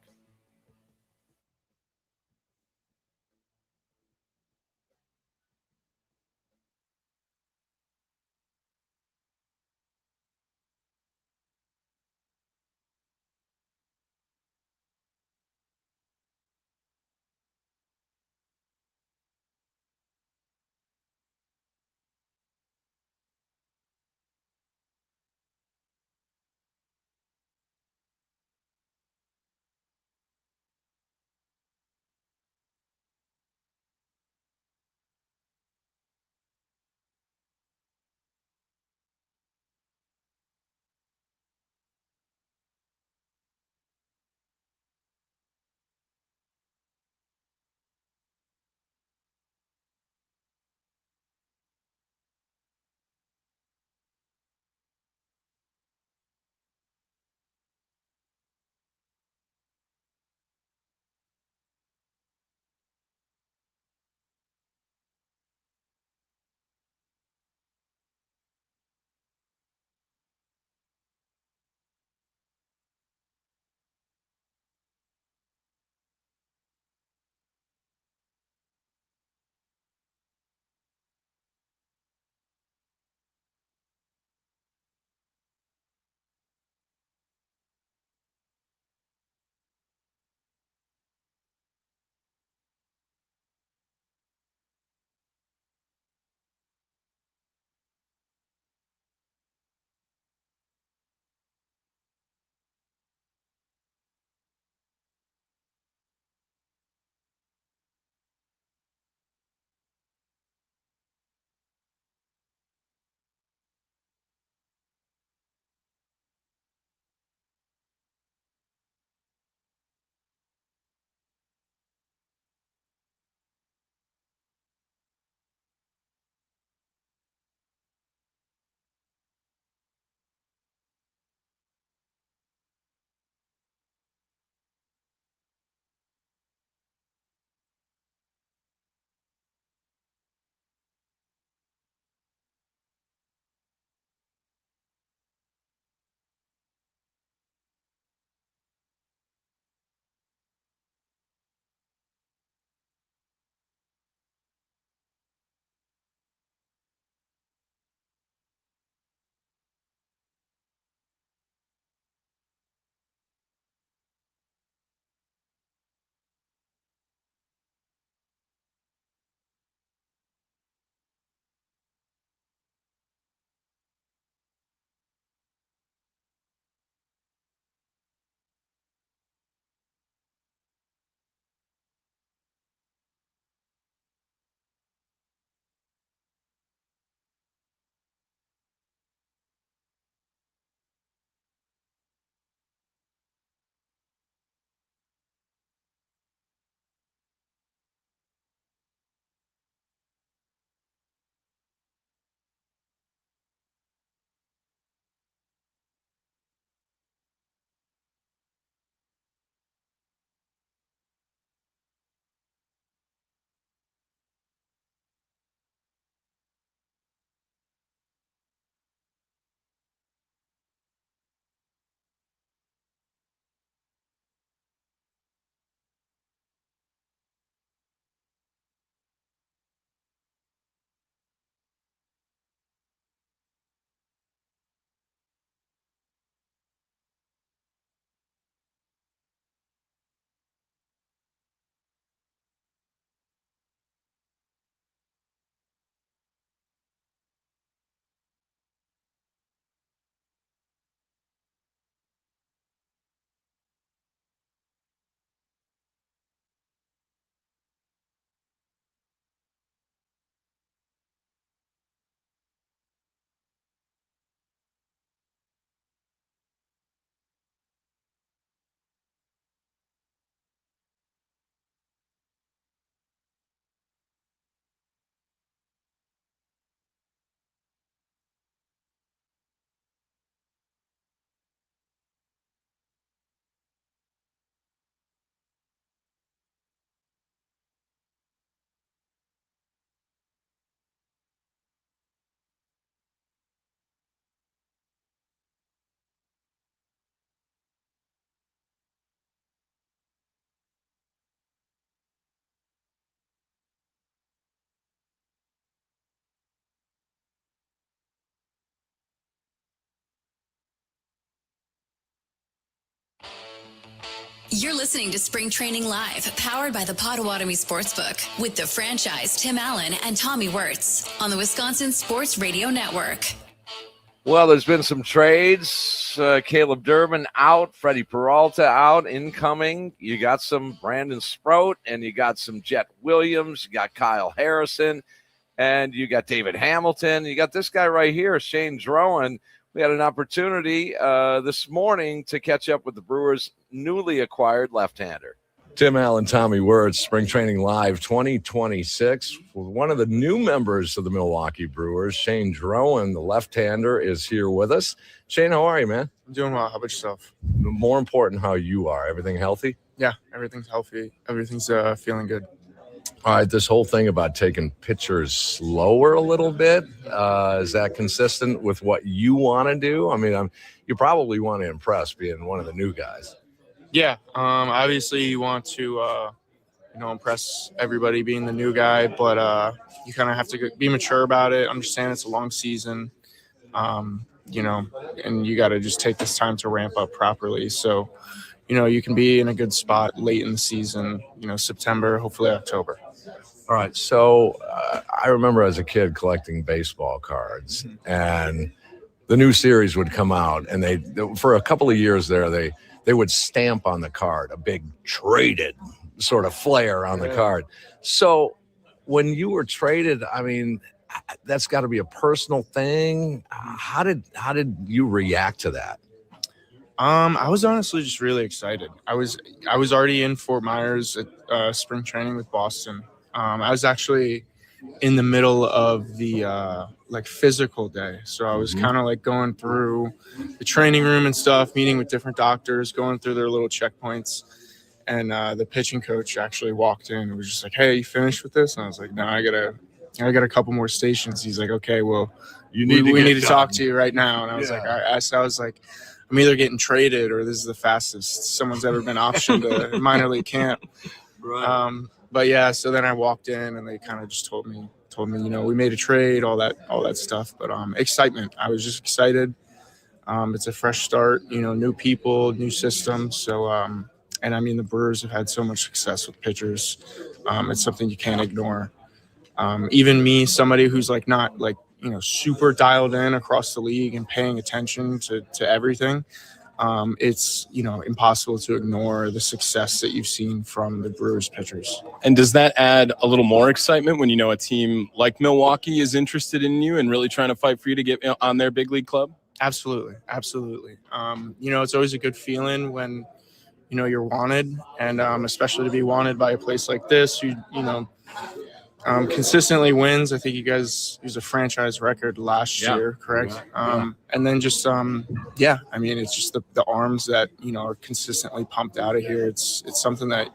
You're listening to Spring Training Live, powered by the Potawatomi Sportsbook, with the franchise Tim Allen and Tommy Wirtz on the Wisconsin Sports Radio Network. Well, there's been some trades. Caleb Durbin out, Freddie Peralta out, incoming. You got some Brandon Sproat, and you got some Jet Williams. You got Kyle Harrison, and you got David Hamilton. You got this guy right here, Shane Drowan. We had an opportunity this morning to catch up with the Brewers' newly acquired left-hander. Tim Allen, Tommy Wirtz, Spring Training Live 2026 with one of the new members of the Milwaukee Brewers, Shane Drowan, the left-hander, is here with us. Shane, how are you, man? I'm doing well. How about yourself? More important, how you are. Everything healthy? Yeah, everything's healthy. Everything's feeling good. All right, this whole thing about taking pitchers slower a little bit, is that consistent with what you want to do? I mean, you probably want to impress being one of the new guys. Yeah, obviously you want to, impress everybody being the new guy, but you kind of have to be mature about it, understand it's a long season, and you got to just take this time to ramp up properly. So, you can be in a good spot late in the season, September, hopefully October. All right, so I remember as a kid collecting baseball cards, and the new series would come out, and they for a couple of years there, they would stamp on the card a big traded sort of flair on the card. So when you were traded, I mean, that's got to be a personal thing. How did you react to that? I was honestly just really excited. I was already in Fort Myers at spring training with Boston. I was actually in the middle of the physical day. So I was kind of like going through the training room and stuff, meeting with different doctors, going through their little checkpoints. And the pitching coach actually walked in and was just like, "Hey, you finished with this?" And I was like, "No, I got a couple more stations." He's like, "Okay, well, we need to talk to you right now." And I was like, all right. So I was like, I'm either getting traded or this is the fastest someone's ever been optioned to a minor league camp. Right. But yeah, so then I walked in and they kind of just told me, we made a trade, all that stuff. But excitement. I was just excited. It's a fresh start, new people, new system. So, and I mean, the Brewers have had so much success with pitchers. It's something you can't ignore. Even me, somebody who's not super dialed in across the league and paying attention to everything. It's, impossible to ignore the success that you've seen from the Brewers pitchers. And does that add a little more excitement when a team like Milwaukee is interested in you and really trying to fight for you to get on their big league club? Absolutely. It's always a good feeling when, you're wanted, and especially to be wanted by a place like this, consistently wins. I think you guys used a franchise record last year, correct? And then just, it's just the arms that, are consistently pumped out of here. It's something that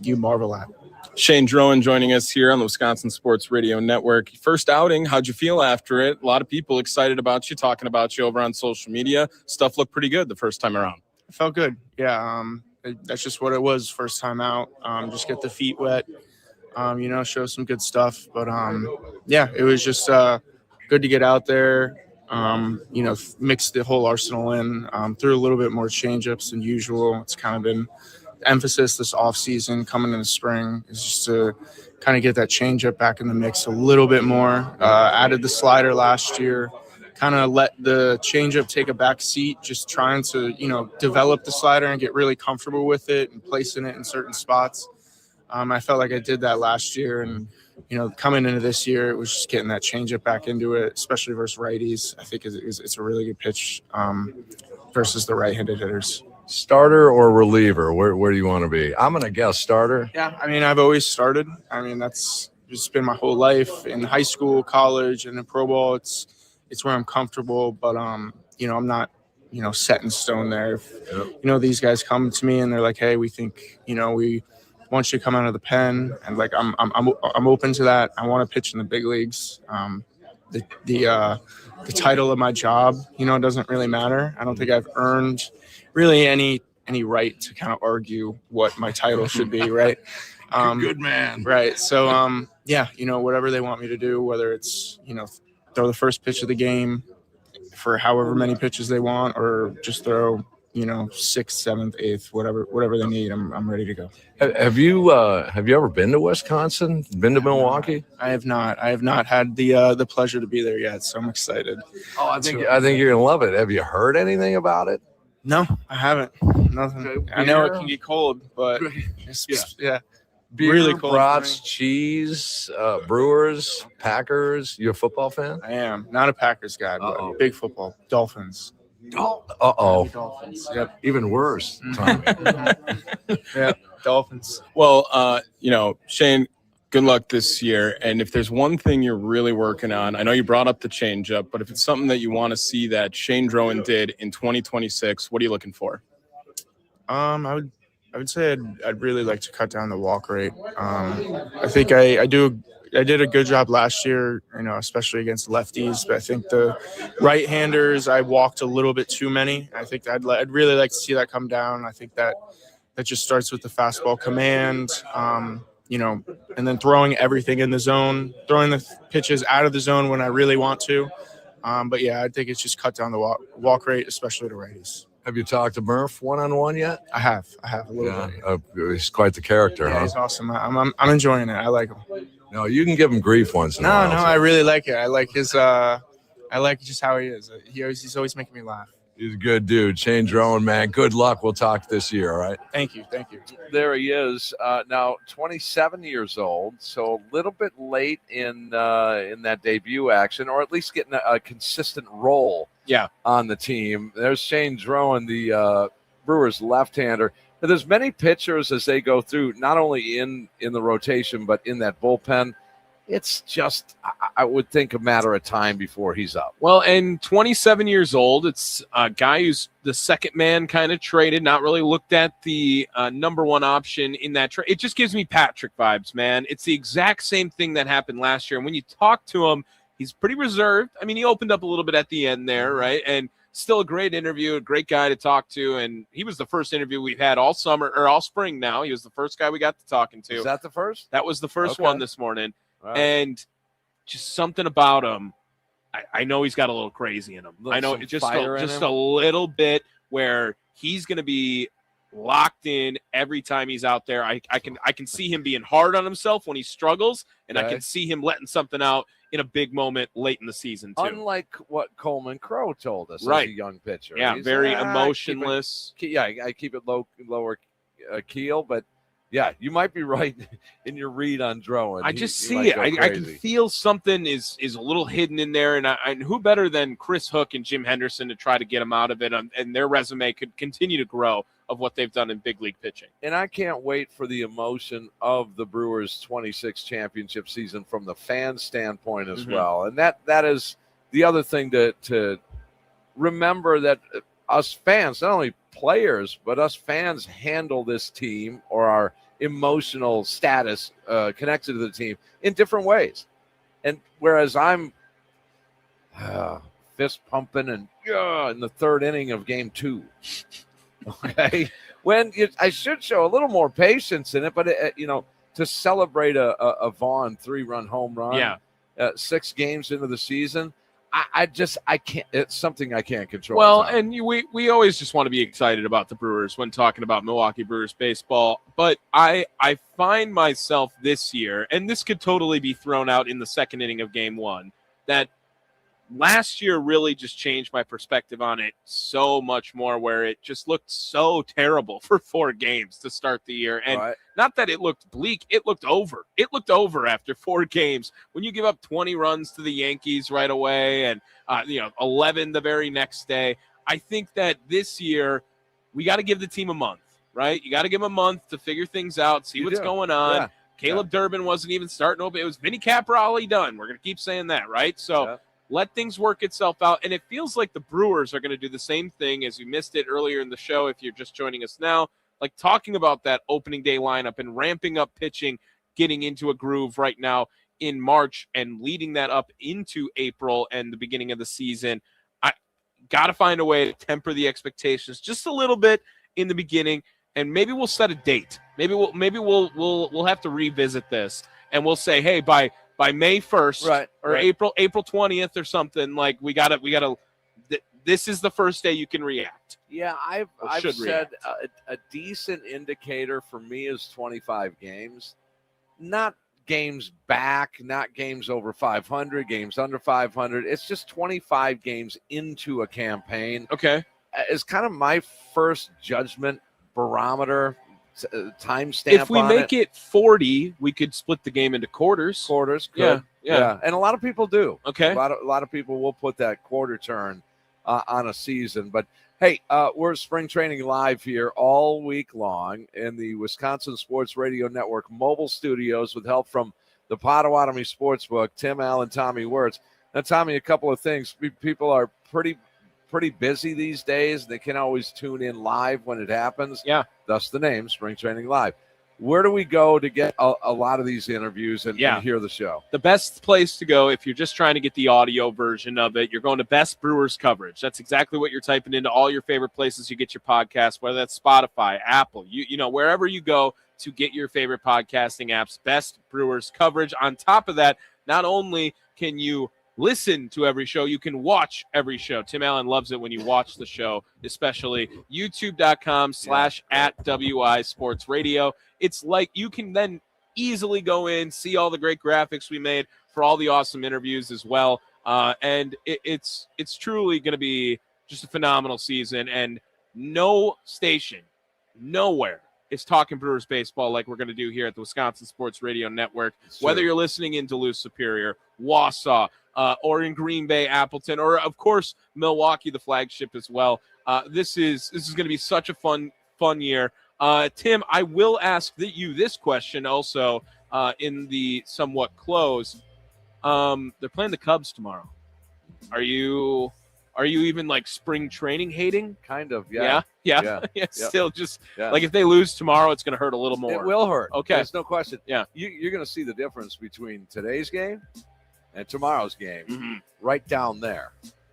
you marvel at. Shane Drowan joining us here on the Wisconsin Sports Radio Network. First outing, how'd you feel after it? A lot of people excited about you, talking about you over on social media. Stuff looked pretty good the first time around. It felt good. Yeah. That's just what it was first time out. Just get the feet wet. Show some good stuff. But, it was just good to get out there, mix the whole arsenal in, threw a little bit more changeups than usual. It's kind of been the emphasis this offseason coming into spring is just to kind of get that changeup back in the mix a little bit more. Added the slider last year, kind of let the changeup take a back seat, just trying to, develop the slider and get really comfortable with it and placing it in certain spots. I felt like I did that last year, and coming into this year, it was just getting that changeup back into it, especially versus righties. I think it's a really good pitch versus the right-handed hitters. Starter or reliever? Where do you want to be? I'm gonna guess starter. Yeah, I've always started. That's just been my whole life in high school, college, and in pro ball. It's where I'm comfortable, but I'm not set in stone there. If, these guys come to me and they're like, "Hey, we think we want you to come out of the pen," and I'm open to that. I want to pitch in the big leagues. The title of my job, doesn't really matter. I don't think I've earned really any right to kind of argue what my title should be, right? Good man. Right. So whatever they want me to do, whether it's throw the first pitch of the game for however many pitches they want, or just throw 6th, 7th, 8th, whatever they need. I'm ready to go. Have you ever been to Wisconsin? Been to Milwaukee? I have not. I have not had the pleasure to be there yet, so I'm excited. Oh, I think you're gonna love it. Have you heard anything about it? No, I haven't. Nothing. Okay, I know it beer? can get cold, but yeah. Beer, Really cold for brats, me. cheese, Brewers, Packers. You a football fan? I am not a Packers guy, but big football. Dolphins. Dolphins. Yep. Even worse. Tommy. Yeah, Dolphins. Well, Shane, good luck this year. And if there's one thing you're really working on, I know you brought up the changeup, but if it's something that you want to see that Shane Drowan did in 2026, what are you looking for? I would say I'd really like to cut down the walk rate. I think I did a good job last year, especially against lefties. But I think the right-handers, I walked a little bit too many. I think I'd really like to see that come down. I think that just starts with the fastball command, and then throwing everything in the zone, throwing the pitches out of the zone when I really want to. But yeah, I think it's just cut down the walk rate, especially to righties. Have you talked to Murph one-on-one yet? I have a little bit. He's quite the character, Yeah, huh? he's awesome. I'm enjoying it. I like him. No, you can give him grief once in a while. No, I really like it. I like his. I like just how he is. He's always making me laugh. He's a good dude. Shane Drowan, man. Good luck. We'll talk this year, all right? Thank you. There he is, now 27 years old, so a little bit late in that debut action, or at least getting a consistent role on the team. There's Shane Drowan, the Brewers left-hander. Now, there's many pitchers as they go through, not only in the rotation, but in that bullpen. It's just, I would think, a matter of time before he's up. Well, and 27 years old, it's a guy who's the second man kind of traded, not really looked at the number one option in that trade. It just gives me Patrick vibes, man. It's the exact same thing that happened last year. And when you talk to him, he's pretty reserved. I mean, he opened up a little bit at the end there, right? And still a great interview, a great guy to talk to. And he was the first interview we've had all summer or all spring now. He was the first guy we got to talking to. Is that the first? That was the first one this morning. Right. And just something about him, I know he's got a little crazy in him. I know it's just a little bit where he's going to be locked in every time he's out there. I can see him being hard on himself when he struggles, and I can see him letting something out in a big moment late in the season too. Unlike what Coleman Crow told us, right? As a young pitcher, yeah, he's very emotionless. I keep it lower keel, but. Yeah, you might be right in your read on Drowan. I just see it. I can feel something is a little hidden in there, and who better than Chris Hook and Jim Henderson to try to get him out of it, and their resume could continue to grow of what they've done in big league pitching. And I can't wait for the emotion of the Brewers' 26 championship season from the fan standpoint as well. And that is the other thing to remember, that us fans, not only players, but us fans handle this team or our emotional status connected to the team in different ways. And whereas I'm fist pumping and in the third inning of game 2, okay, I should show a little more patience in it, but to celebrate a Vaughn 3-run home run, 6 games into the season, I can't. It's something I can't control. Well, and we always just want to be excited about the Brewers when talking about Milwaukee Brewers baseball. But I find myself this year, and this could totally be thrown out in the second inning of game 1, that last year really just changed my perspective on it so much more, where it just looked so terrible for 4 games to start the year. And not that it looked bleak, it looked over. It looked over after 4 games. When you give up 20 runs to the Yankees right away and 11 the very next day, I think that this year we got to give the team a month, right? You got to give them a month to figure things out, see what's going on. Yeah. Caleb Durbin wasn't even starting open. It was Vinny Caprali done. We're going to keep saying that, right? So let things work itself out. And it feels like the Brewers are going to do the same thing, as you missed it earlier in the show if you're just joining us now, like talking about that opening day lineup and ramping up pitching, getting into a groove right now in March and leading that up into April and the beginning of the season. I got to find a way to temper the expectations just a little bit in the beginning, and maybe we'll set a date. Maybe we'll have to revisit this, and we'll say, hey, by May 1st or April 20th or something, like we gotta this is the first day you can react. Yeah, I've should said a decent indicator for me is 25 games. Not games back, not games over 500, games under 500. It's just 25 games into a campaign. Okay. It's kind of my first judgment barometer, time stamp. If we make it 40, we could split the game into quarters. Quarters, could. Yeah. And a lot of people do. Okay. A lot of people will put that quarter turn on a season. But hey, we're spring training live here all week long in the Wisconsin Sports Radio Network mobile studios with help from the Potawatomi Sportsbook, Tim Allen, Tommy Wirtz. Now, Tommy, a couple of things. People are pretty busy these days. They can't always tune in live when it happens. Yeah. Thus the name, Spring Training Live. Where do we go to get a lot of these interviews and hear the show? The best place to go if you're just trying to get the audio version of it, you're going to Best Brewers Coverage. That's exactly what you're typing into all your favorite places you get your podcast, whether that's Spotify, Apple, you know, wherever you go to get your favorite podcasting apps, Best Brewers Coverage. On top of that, not only can you listen to every show, you can watch every show. Tim Allen loves it when you watch the show, especially youtube.com/@WI Sports Radio. It's like you can then easily go in, see all the great graphics we made for all the awesome interviews as well. And it's truly going to be just a phenomenal season. And no station, nowhere is talking Brewers baseball like we're going to do here at the Wisconsin Sports Radio Network. Whether you're listening in Duluth, Superior, Wausau, or in Green Bay, Appleton, or of course Milwaukee, the flagship as well. This is going to be such a fun year. Tim, I will ask you this question also in the somewhat close. They're playing the Cubs tomorrow. Are you even like spring training hating? Kind of, yeah. Still just like if they lose tomorrow, it's going to hurt a little more. It will hurt. Okay. There's no question. Yeah. You're going to see the difference between today's game and tomorrow's game Mm-hmm. right down there,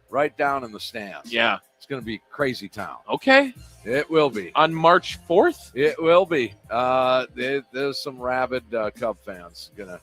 right down in the stands. Yeah. It's going to be crazy town. Okay. It will be. On March 4th? It will be. There's some rabid Cub fans going to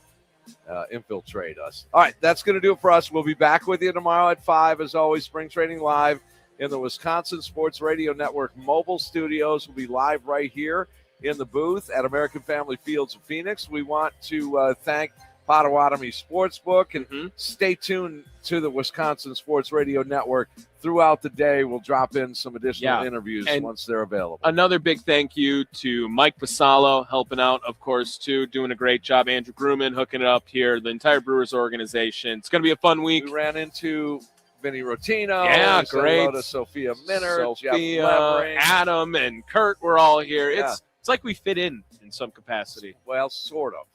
infiltrate us. All right, that's going to do it for us. We'll be back with you tomorrow at 5, as always, Spring Training Live in the Wisconsin Sports Radio Network mobile studios. We'll be live right here in the booth at American Family Fields of Phoenix. We want to thank Potawatomi Sportsbook, and stay tuned to the Wisconsin Sports Radio Network throughout the day. We'll drop in some additional interviews once they're available. Another big thank you to Mike Basalo, helping out, of course, too, doing a great job. Andrew Grumman hooking it up here, the entire Brewers organization. It's going to be a fun week. We ran into Vinny Rotino. Yeah, we said great. hello to Sophia Minner, Jeff Sophia, Levering. Adam, and Kurt were all here. Yeah. It's like we fit in some capacity. Well, sort of.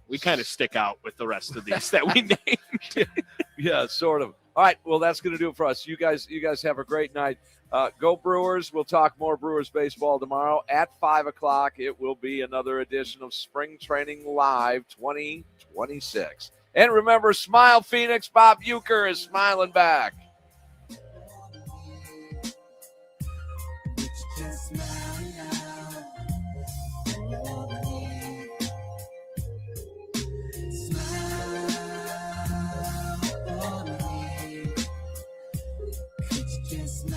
We kind of stick out with the rest of these that we named. Yeah, sort of. All right, well, that's going to do it for us. You guys have a great night. Go Brewers. We'll talk more Brewers baseball tomorrow at 5 o'clock. It will be another edition of Spring Training Live 2026. And remember, smile, Phoenix. Bob Uecker is smiling back. Just